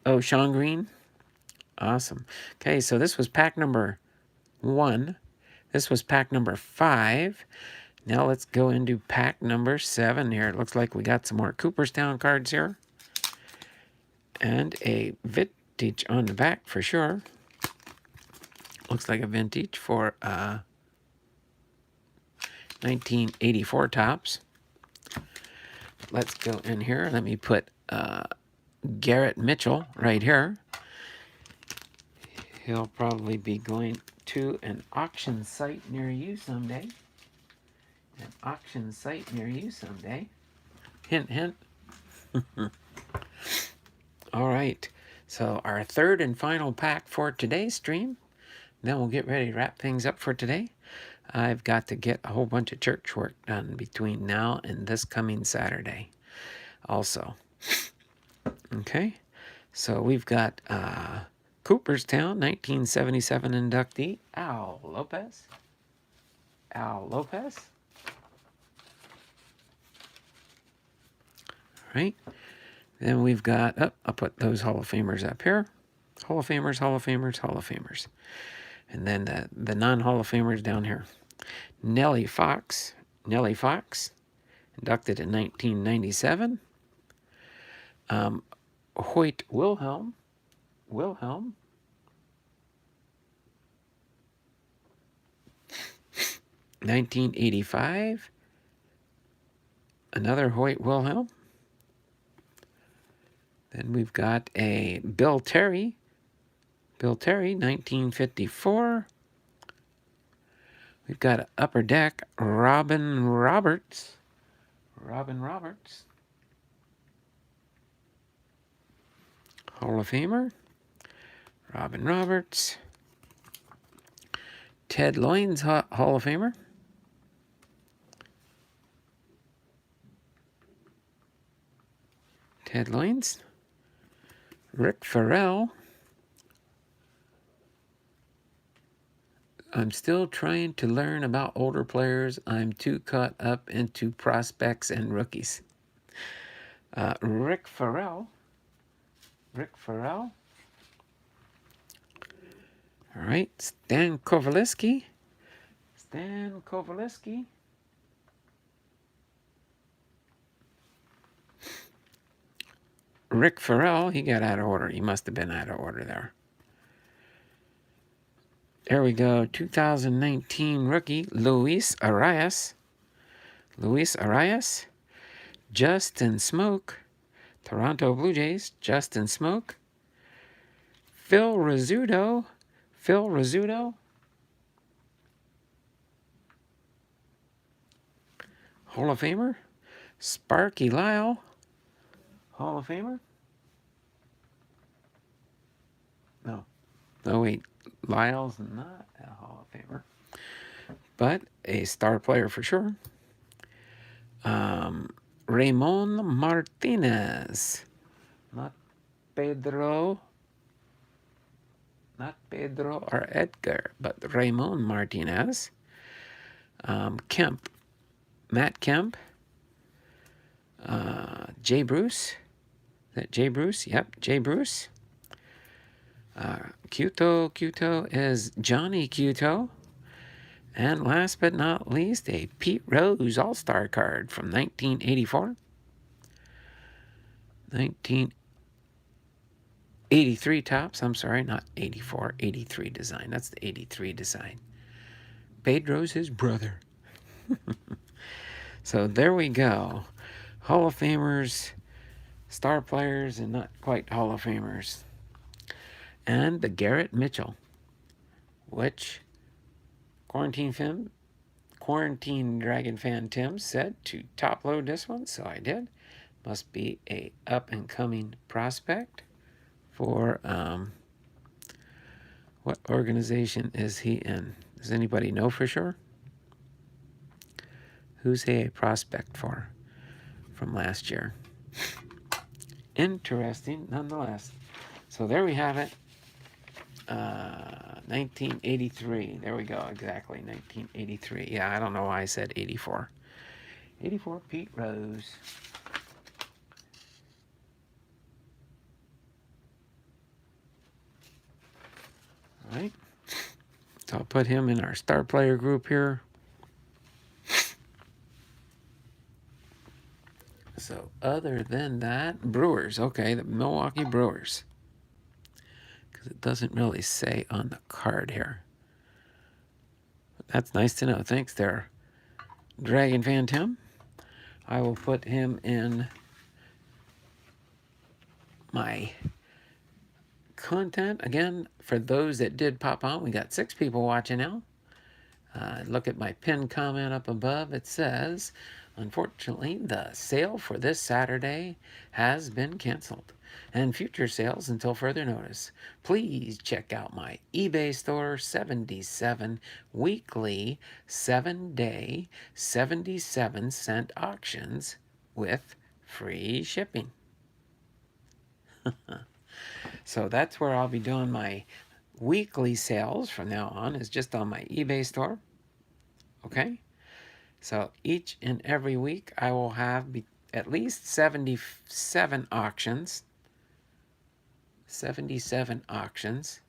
Oh, Sean Green? Awesome. Okay, so this was pack number 1. This was pack number 5. Now let's go into pack number 7 here. It looks like we got some more Cooperstown cards here. And a vintage on the back for sure. Looks like a vintage for 1984 tops. Let's go in here. Let me put Garrett Mitchell right here. He'll probably be going to an auction site near you someday. An auction site near you someday. Hint, hint. All right. So our third and final pack for today's stream. Then we'll get ready to wrap things up for today. I've got to get a whole bunch of church work done between now and this coming Saturday also. Okay. So we've got Cooperstown, 1977 inductee, Al Lopez. Al Lopez. All right. Then we've got, I'll put those Hall of Famers up here. Hall of Famers, Hall of Famers, Hall of Famers. And then the non-Hall of Famers down here. Nellie Fox, inducted in 1997. Hoyt Wilhelm, 1985. Another Hoyt Wilhelm. Then we've got a Bill Terry, 1954. We've got an Upper Deck, Robin Roberts. Hall of Famer. Robin Roberts. Ted Loynes, Hall of Famer. Ted Loynes. Rick Farrell. I'm still trying to learn about older players. I'm too caught up into prospects and rookies. Rick Farrell. Rick Farrell. All right. Stan Kovaleski. Stan Kovaleski. Rick Farrell, he got out of order. He must have been out of order there. There we go. 2019 rookie, Luis Arias. Luis Arias. Justin Smoke. Toronto Blue Jays, Justin Smoke. Phil Rizzuto. Phil Rizzuto. Hall of Famer. Sparky Lyle. Hall of Famer. No. Oh, wait. Lyle's not a Hall of Famer, but a star player for sure. Ramon Martinez. Not Pedro or Edgar, but Ramon Martinez. Kemp. Matt Kemp. Jay Bruce. Is that Jay Bruce? Yep, Jay Bruce. Cueto is Johnny Cueto. And last but not least, a Pete Rose All-Star card from 1984. 1983 tops. I'm sorry, not 84. 83 design. That's the 83 design. Pedro's his brother. So there we go. Hall of Famers, star players, and not quite Hall of Famers. And the Garrett Mitchell, which Quarantine Dragon fan Tim said to top load this one, so I did. Must be a up and coming prospect for what organization is he in? Does anybody know for sure? Who's he a prospect for from last year? Interesting nonetheless. So there we have it. 1983. There we go. Exactly. 1983. Yeah, I don't know why I said 84. 84 Pete Rose. All right. So I'll put him in our star player group here. So other than that, Brewers. Okay, the Milwaukee Brewers. Because it doesn't really say on the card here. But that's nice to know. Thanks there, Dragon Fan Tim. I will put him in my content. Again, for those that did pop on, we got 6 people watching now. Look at my pinned comment up above. It says, unfortunately, the sale for this Saturday has been canceled, and future sales until further notice. Please check out my eBay store 77 weekly 7-day 77-cent auctions with free shipping. So that's where I'll be doing my weekly sales from now on, is just on my eBay store. Okay? So each and every week I will have at least 77 auctions. 77 auctions.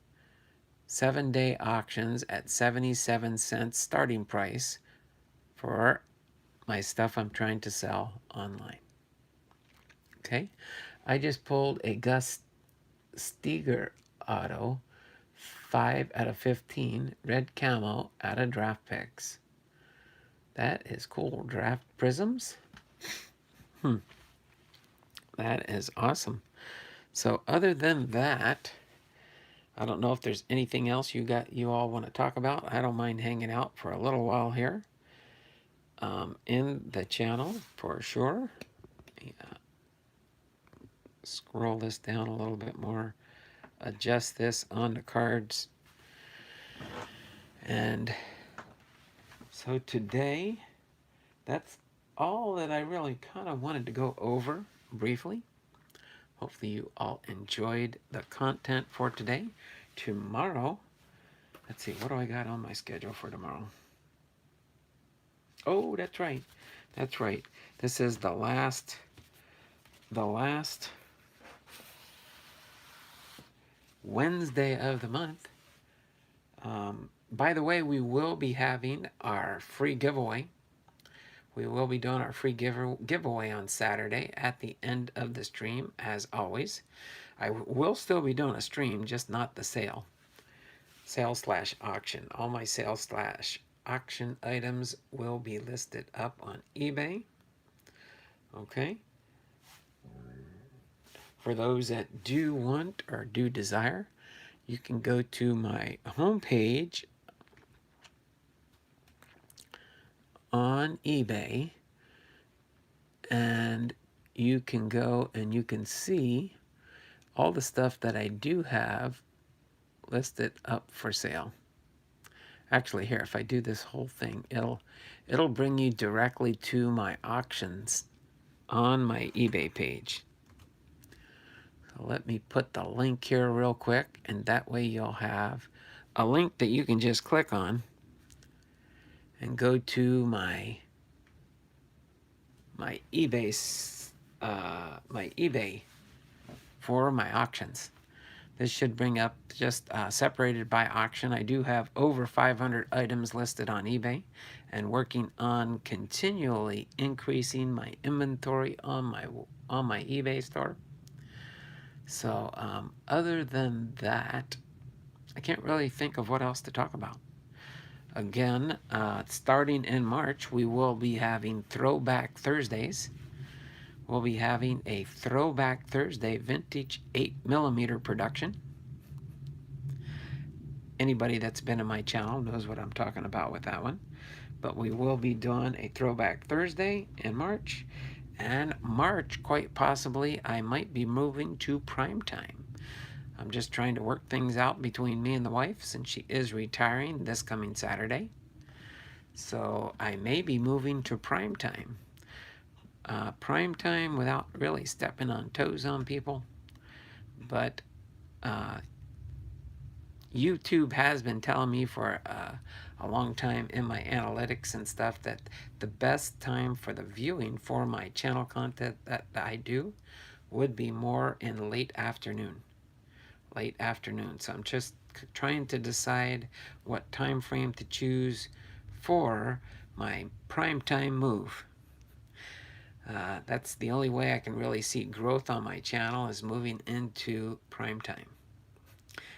7-day auctions at 77 cents starting price for my stuff I'm trying to sell online. Okay? I just pulled a Gus Steger auto, 5 out of 15, red camo out of draft picks. That is cool. Draft prisms. That is awesome. So other than that, I don't know if there's anything else you all want to talk about. I don't mind hanging out for a little while here in the channel for sure. Scroll this down a little bit more. adjust this on the cards. And so today, that's all that I really kind of wanted to go over briefly. Hopefully you all enjoyed the content for today. Tomorrow, let's see, what do I got on my schedule for tomorrow? Oh, that's right. That's right. This is the last Wednesday of the month. By the way, we will be having our free giveaway. We will be doing our free giveaway on Saturday at the end of the stream, as always. I will still be doing a stream, just not the sale. Sale/auction. All my sale/auction items will be listed up on eBay. Okay. For those that do want or do desire, you can go to my homepage on eBay, and you can go and you can see all the stuff that I do have listed up for sale. Actually, here, if I do this whole thing, it'll bring you directly to my auctions on my eBay page. So let me put the link here real quick, and that way you'll have a link that you can just click on and go to my eBay for my auctions. This should bring up just separated by auction. I do have over 500 items listed on eBay and working on continually increasing my inventory on my eBay store. So other than that, I can't really think of what else to talk about. Again, starting in March, we will be having Throwback Thursdays. We'll be having a Throwback Thursday vintage 8mm production. Anybody that's been in my channel knows what I'm talking about with that one. But we will be doing a Throwback Thursday in March. And March, quite possibly, I might be moving to primetime. I'm just trying to work things out between me and the wife since she is retiring this coming Saturday. So I may be moving to primetime. Primetime without really stepping on toes on people. But YouTube has been telling me for a long time in my analytics and stuff that the best time for the viewing for my channel content that I do would be more in late afternoon. So I'm just trying to decide what time frame to choose for my primetime move. That's the only way I can really see growth on my channel, is moving into primetime.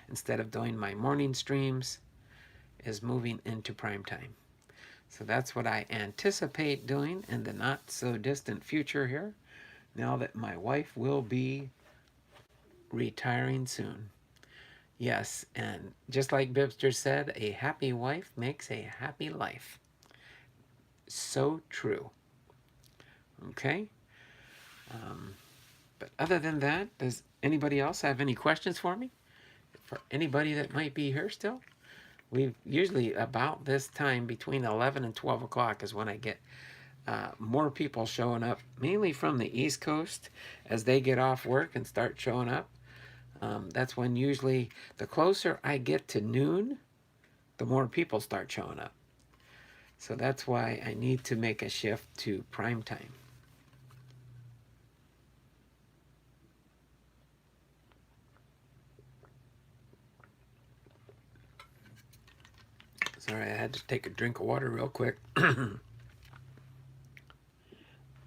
Instead of doing my morning streams, is moving into primetime. So that's what I anticipate doing in the not so distant future here, now that my wife will be retiring soon. Yes, and just like BiPster said, a happy wife makes a happy life. So true. Okay? But other than that, does anybody else have any questions for me? For anybody that might be here still? We've usually about this time between 11 and 12 o'clock is when I get more people showing up, mainly from the East Coast, as they get off work and start showing up. That's when usually the closer I get to noon, the more people start showing up. So that's why I need to make a shift to prime time. Sorry, I had to take a drink of water real quick.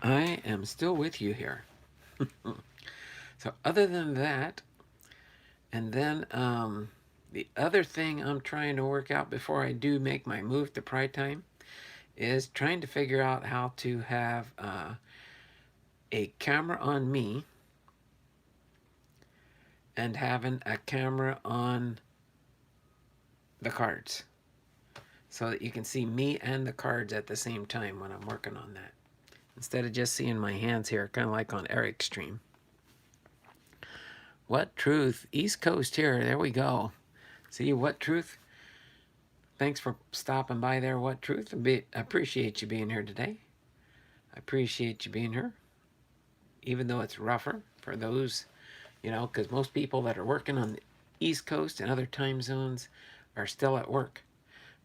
I am still with you here. So other than that, and then the other thing I'm trying to work out before I do make my move to prime time is trying to figure out how to have a camera on me and having a camera on the cards, so that you can see me and the cards at the same time when I'm working on that, instead of just seeing my hands here, kind of like on Eric's stream. What Truth? East Coast here. There we go. See, What Truth? Thanks for stopping by there, What Truth. I appreciate you being here today. I appreciate you being here, even though it's rougher for those, because most people that are working on the East Coast and other time zones are still at work.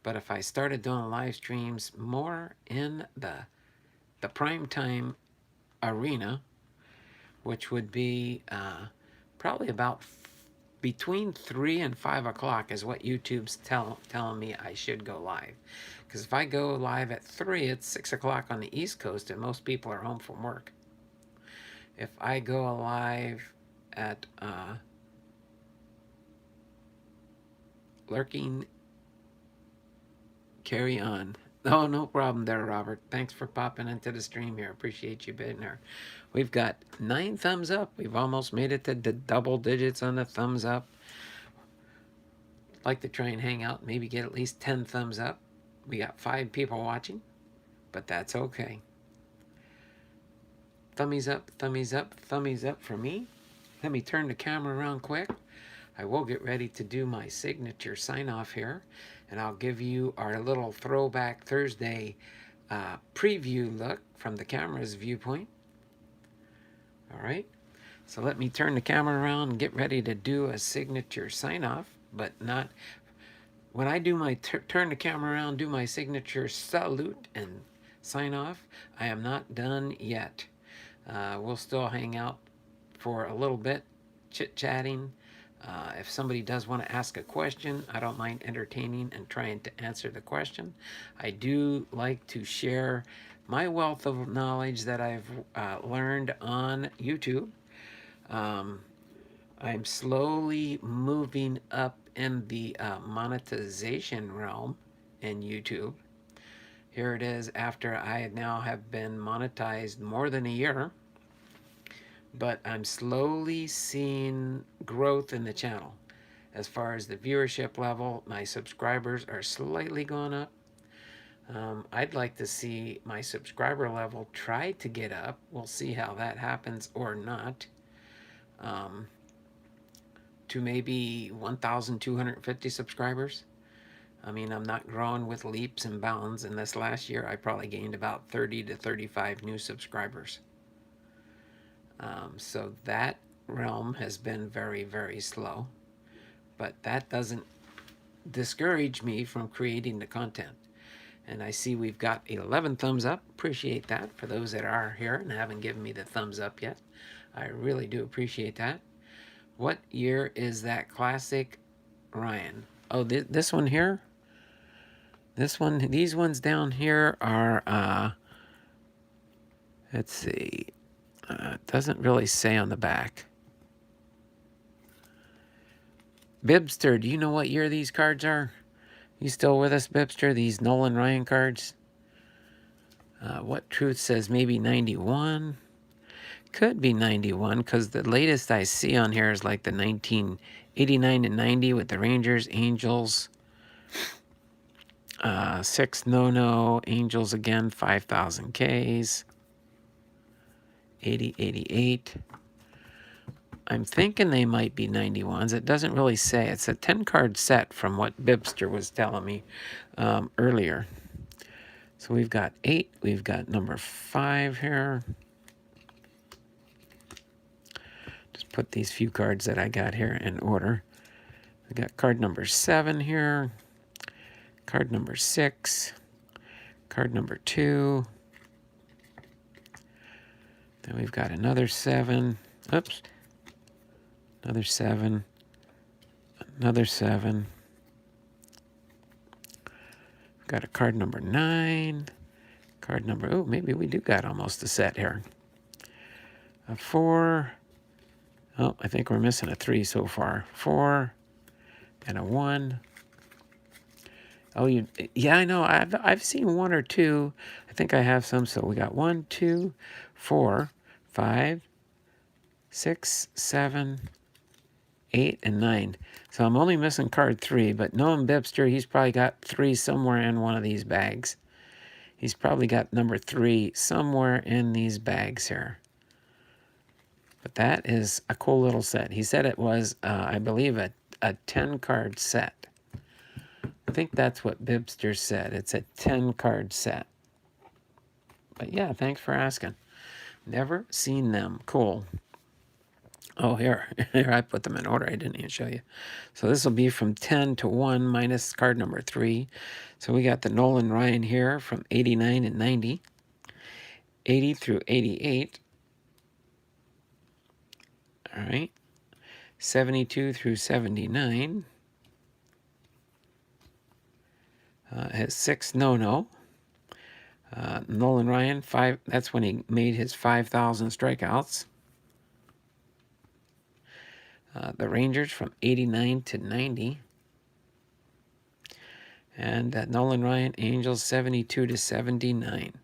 But if I started doing live streams more in the prime time arena, which would be probably about between 3 and 5 o'clock is what YouTube's telling me I should go live. Because if I go live at 3, it's 6 o'clock on the East Coast and most people are home from work. If I go live at Lurking Carry On. Oh, no problem there, Robert. Thanks for popping into the stream here. Appreciate you being there. We've got 9 thumbs up. We've almost made it to the double digits on the thumbs up. I'd like to try and hang out, maybe get at least 10 thumbs up. We got 5 people watching, but that's okay. Thummies up, thummies up, thummies up for me. Let me turn the camera around quick. I will get ready to do my signature sign off here, and I'll give you our little Throwback Thursday preview look from the camera's viewpoint. All right, so let me turn the camera around and get ready to do a signature sign off, but not when I do my turn the camera around, do my signature salute and sign off. I am not done yet. We'll still hang out for a little bit, chit-chatting. If somebody does want to ask a question, I don't mind entertaining and trying to answer the question. I do like to share my wealth of knowledge that I've learned on YouTube. I'm slowly moving up in the monetization realm in YouTube. Here it is after I now have been monetized more than a year. But I'm slowly seeing growth in the channel. As far as the viewership level, my subscribers are slightly going up. I'd like to see my subscriber level try to get up. We'll see how that happens or not. To maybe 1,250 subscribers. I mean, I'm not growing with leaps and bounds. In this last year, I probably gained about 30 to 35 new subscribers. So that realm has been very, very slow. But that doesn't discourage me from creating the content. And I see we've got 11 thumbs up. Appreciate that for those that are here and haven't given me the thumbs up yet. I really do appreciate that. What year is that classic, Ryan? Oh, this one here? This one, these ones down here are, let's see. It doesn't really say on the back. BiPster, do you know what year these cards are? You still with us, BiPster? These Nolan Ryan cards? What Truth says maybe 91? Could be 91, because the latest I see on here is like the 1989 and 90 with the Rangers, Angels. 6 no, Angels again, 5,000 Ks. 80, 88. I'm thinking they might be 91s. It doesn't really say. It's a 10-card set from what BiPster was telling me earlier. So we've got 8. We've got number 5 here. Just put these few cards that I got here in order. We got card number 7 here. Card number 6. Card number 2. Then we've got another 7. Oops. Another 7. Another 7. We've got a card number 9. Card number, oh, maybe we do got almost a set here. A 4. Oh, I think we're missing a 3 so far. 4 and a 1. Oh, yeah, I know. I've seen 1 or 2. I think I have some. So we got 1, 2, 4, 5, 6, 7, 8, and 9. So I'm only missing card 3, but knowing BiPster, he's probably got 3 somewhere in one of these bags. He's probably got number 3 somewhere in these bags here. But that is a cool little set. He said it was, I believe, a 10-card set. I think that's what BiPster said. It's a 10-card set. But yeah, thanks for asking. Never seen them. Cool. Oh, here I put them in order. I didn't even show you. So this will be from 10 to 1 minus card number 3. So we got the Nolan Ryan here from 89 and 90. 80 through 88. All right. 72 through 79. Has 6 no-no. Nolan Ryan, 5. That's when he made his 5,000 strikeouts. The Rangers from 89 to 90. And Nolan Ryan, Angels 72 to 79.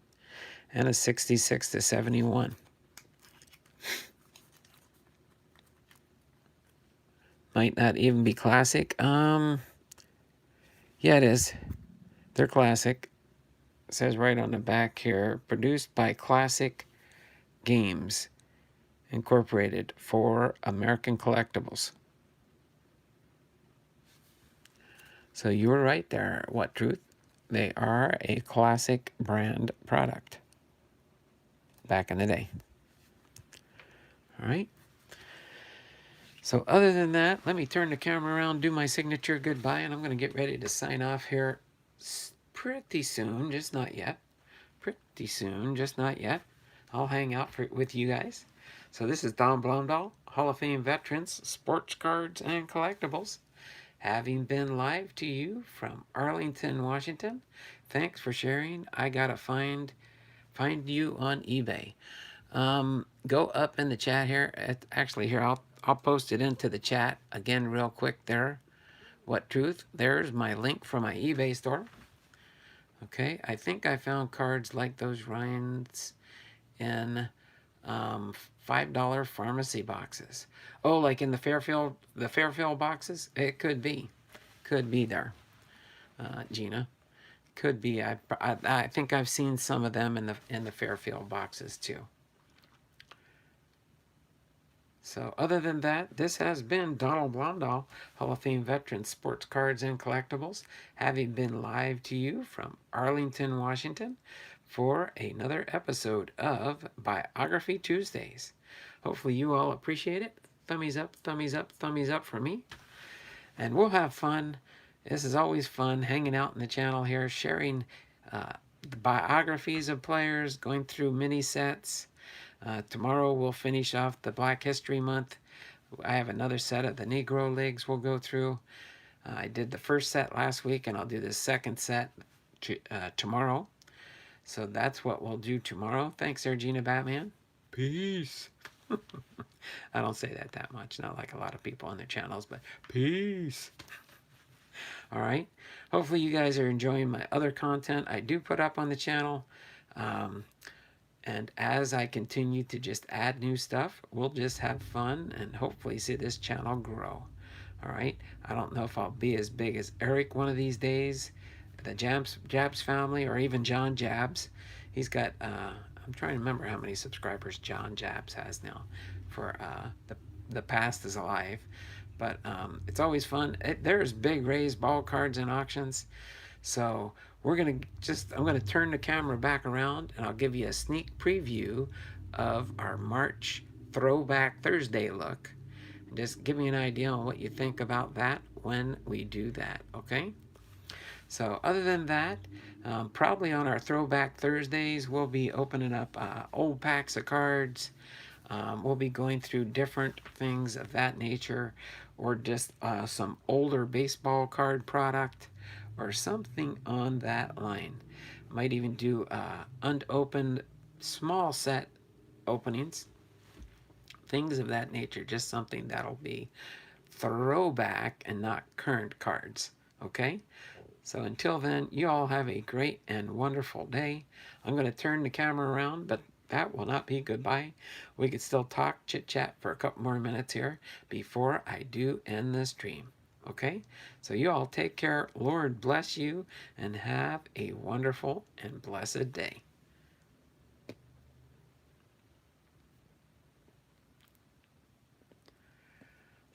And a 66 to 71. Might not even be classic. Yeah, it is. They're classic. It says right on the back here, produced by Classic Games Incorporated for American Collectibles. So you were right there. What truth? They are a classic brand product back in the day. All right. So other than that, let me turn the camera around, do my signature goodbye, and I'm going to get ready to sign off here pretty soon, just not yet. Pretty soon, just not yet. I'll hang out with you guys. So this is Don Blomdahl, Hall of Fame Veterans, Sports Cards and Collectibles, having been live to you from Arlington, Washington. Thanks for sharing. I gotta find you on eBay. Go up in the chat here. Actually, here I'll post it into the chat again real quick there. What truth? There's my link for my eBay store. Okay, I think I found cards like those Ryans in $5 pharmacy boxes. Oh, like in the Fairfield boxes? It could be there, Gina. Could be. I think I've seen some of them in the Fairfield boxes too. So other than that, this has been Donald Blomdahl, Hall of Fame Veteran, Sports Cards and Collectibles, having been live to you from Arlington, Washington, for another episode of Biography Tuesdays. Hopefully you all appreciate it. Thummies up, thummies up, thummies up for me. And we'll have fun. This is always fun, hanging out in the channel here, sharing the biographies of players, going through mini sets. Tomorrow we'll finish off the Black History Month. I have another set of the Negro Leagues we'll go through. I did the first set last week, and I'll do the second set tomorrow. So that's what we'll do tomorrow. Thanks, Gina Batman. Peace. I don't say that much, not like a lot of people on their channels, but peace. All right. Hopefully you guys are enjoying my other content I do put up on the channel. And as I continue to just add new stuff, we'll just have fun and hopefully see this channel grow. All right. I don't know if I'll be as big as Eric one of these days, the Jabs family, or even John Jabs. He's got, I'm trying to remember how many subscribers John Jabs has now for the Past is Alive. But it's always fun. There's big raised ball cards and auctions. So I'm going to turn the camera back around and I'll give you a sneak preview of our March Throwback Thursday look. And just give me an idea on what you think about that when we do that, okay? So other than that, probably on our Throwback Thursdays, we'll be opening up old packs of cards. We'll be going through different things of that nature, or just some older baseball card product, or something on that line. Might even do unopened small set openings, things of that nature. Just something that'll be throwback and not current cards. Okay? So until then, you all have a great and wonderful day. I'm going to turn the camera around, but that will not be goodbye. We could still talk, chit-chat for a couple more minutes here before I do end the stream. Okay? So you all take care. Lord bless you, and have a wonderful and blessed day.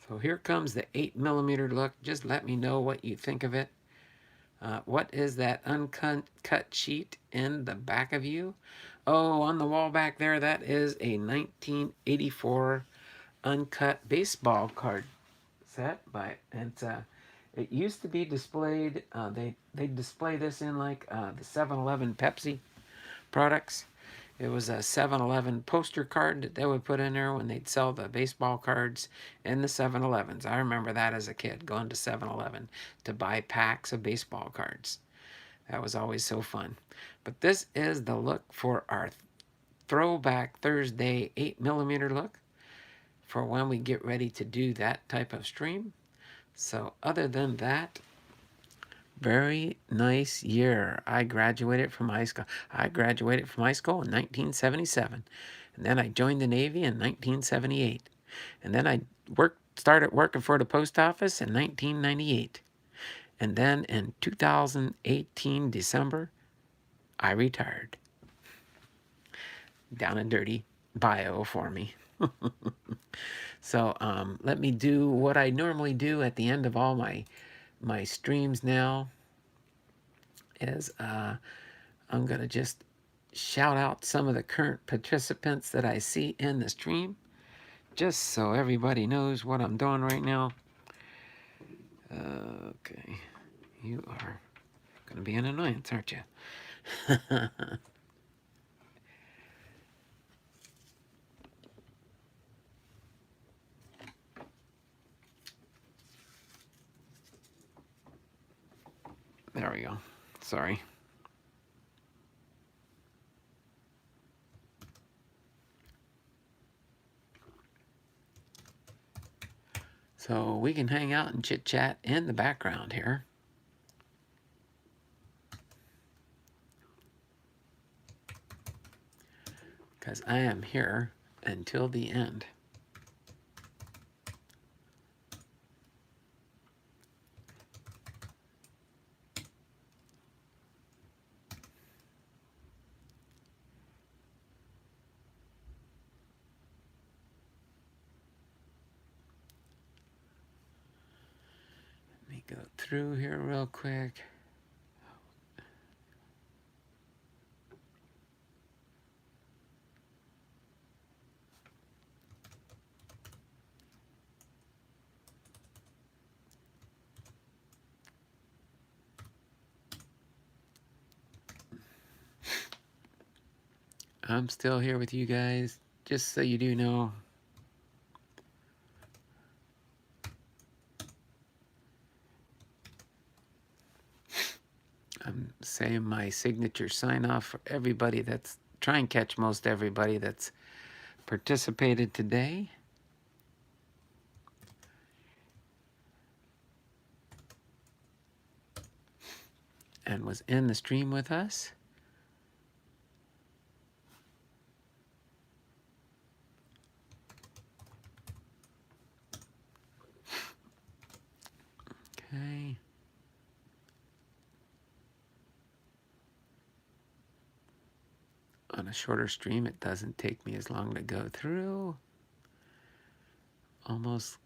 So here comes the 8mm look. Just let me know what you think of it. What is that uncut sheet in the back of you? Oh, on the wall back there, that is a 1984 uncut baseball card set and it used to be displayed. They display this in like the 7-Eleven Pepsi products. It was a 7-Eleven poster card that they would put in there when they'd sell the baseball cards in the 7-Elevens. I remember that as a kid, going to 7-Eleven to buy packs of baseball cards. That was always so fun. But this is the look for our Throwback Thursday 8mm look for when we get ready to do that type of stream. So other than that, very nice year. I graduated from high school. I graduated from high school in 1977. And then I joined the Navy in 1978. And then I started working for the post office in 1998. And then in 2018, December, I retired. Down and dirty bio for me. So let me do what I normally do at the end of all my streams now is I'm going to just shout out some of the current participants that I see in the stream, just so everybody knows what I'm doing right now. Okay, you are going to be an annoyance, aren't you? There we go. Sorry. So we can hang out and chit chat in the background here. Because I am here until the end. Let me go through here real quick. I'm still here with you guys, just so you do know. I'm saying my signature sign off for everybody that's try and catch most everybody that's participated today. And was in the stream with us. Okay. On a shorter stream, it doesn't take me as long to go through. Almost.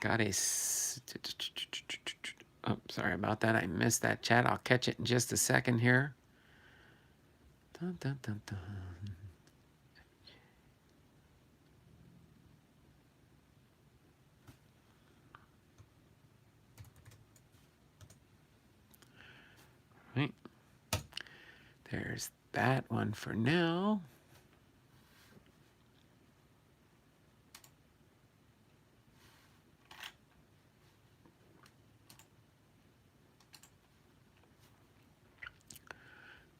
Got a. Oh, sorry about that. I missed that chat. I'll catch it in just a second here. Dun, dun, dun, dun. Right. There's that one for now.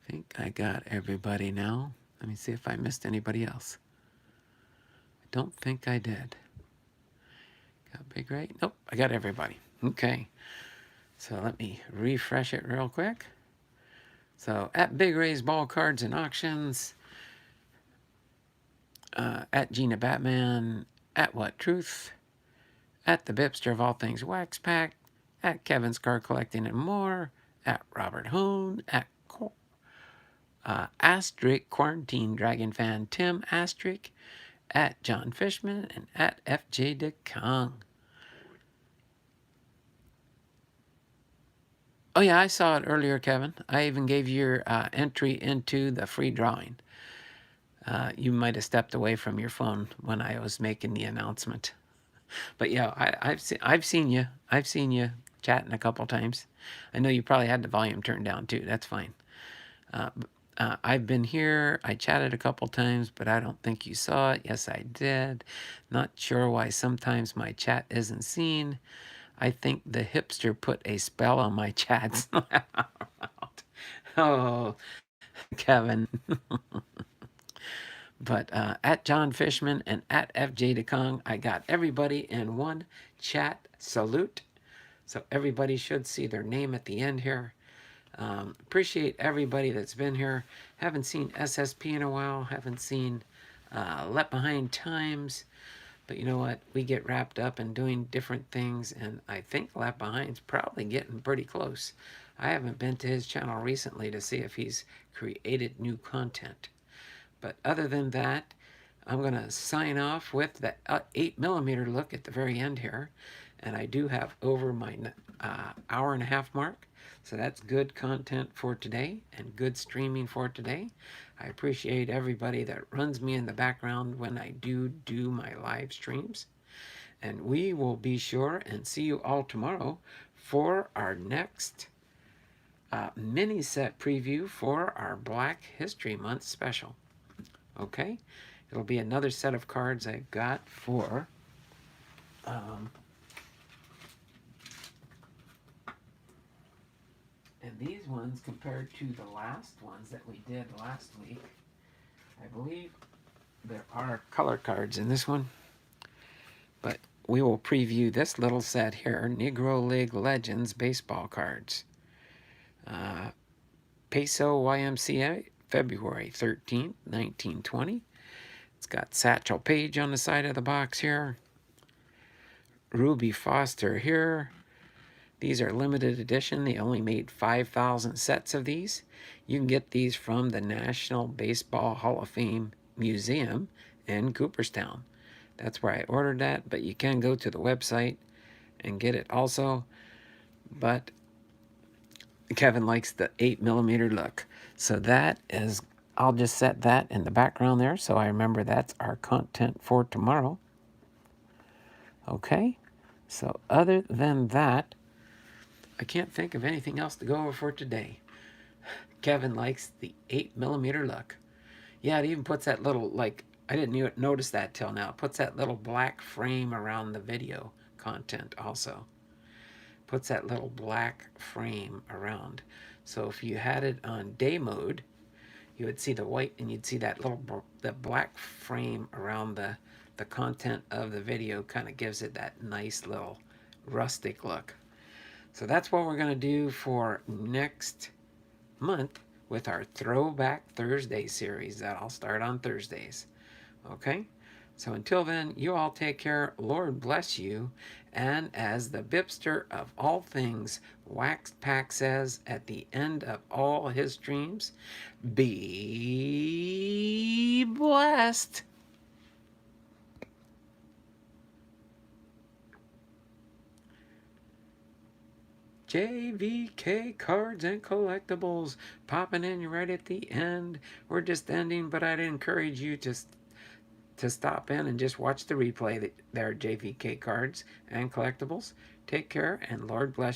I think I got everybody now. Let me see if I missed anybody else. I don't think I did. Got Big Ray? Nope, I got everybody. Okay. So let me refresh it real quick. So at Big Ray's Ball Cards and Auctions, at Gina Batman, at What Truth, at the BiPster of All Things Wax Pack, at Kevin's Card Collecting and More, at Robert Hone, at Astric, Quarantine Dragon Fan Tim Astric, at John Fishman, and at FJ DeKong. Oh yeah, I saw it earlier, Kevin. I even gave you your entry into the free drawing. You might have stepped away from your phone when I was making the announcement. But yeah, I've seen you. I've seen you chatting a couple times. I know you probably had the volume turned down too. That's fine. I've been here. I chatted a couple times, but I don't think you saw it. Yes, I did. Not sure why sometimes my chat isn't seen. I think the hipster put a spell on my chats. Oh, Kevin. But at John Fishman and at FJ DeKong, I got everybody in one chat salute. So everybody should see their name at the end here. Appreciate everybody that's been here. Haven't seen SSP in a while. Haven't seen Left Behind Times. But you know what? We get wrapped up in doing different things, and I think Left Behind's probably getting pretty close. I haven't been to his channel recently to see if he's created new content. But other than that, I'm going to sign off with the 8mm look at the very end here. And I do have over my hour and a half mark. So that's good content for today and good streaming for today. I appreciate everybody that runs me in the background when I do my live streams. And we will be sure and see you all tomorrow for our next mini set preview for our Black History Month special. Okay? It'll be another set of cards I've got for and these ones compared to the last ones that we did last week, I believe there are color cards in this one. But we will preview this little set here, Negro League Legends baseball cards. Peso YMCA, February 13th, 1920. It's got Satchel Paige on the side of the box here. Ruby Foster here. These are limited edition. They only made 5,000 sets of these. You can get these from the National Baseball Hall of Fame Museum in Cooperstown. That's where I ordered that, but you can go to the website and get it also. But Kevin likes the 8mm look. So that is, I'll just set that in the background there so I remember that's our content for tomorrow. Okay, so other than that, I can't think of anything else to go over for today. Kevin likes the 8mm look. Yeah, it even puts that little, like, I didn't even notice that till now. It puts that little black frame around the video content also. Puts that little black frame around. So if you had it on day mode, you would see the white and you'd see that little the black frame around the content of the video. Kind of gives it that nice little rustic look. So that's what we're going to do for next month with our Throwback Thursday series that I'll start on Thursdays. Okay? So until then, you all take care. Lord bless you. And as the BiPster of all things, Waxed Pack says at the end of all his streams, be blessed. JVK Cards and Collectibles popping in right at the end. We're just ending, but I'd encourage you to stop in and just watch the replay there, JVK Cards and Collectibles. Take care, and Lord bless you.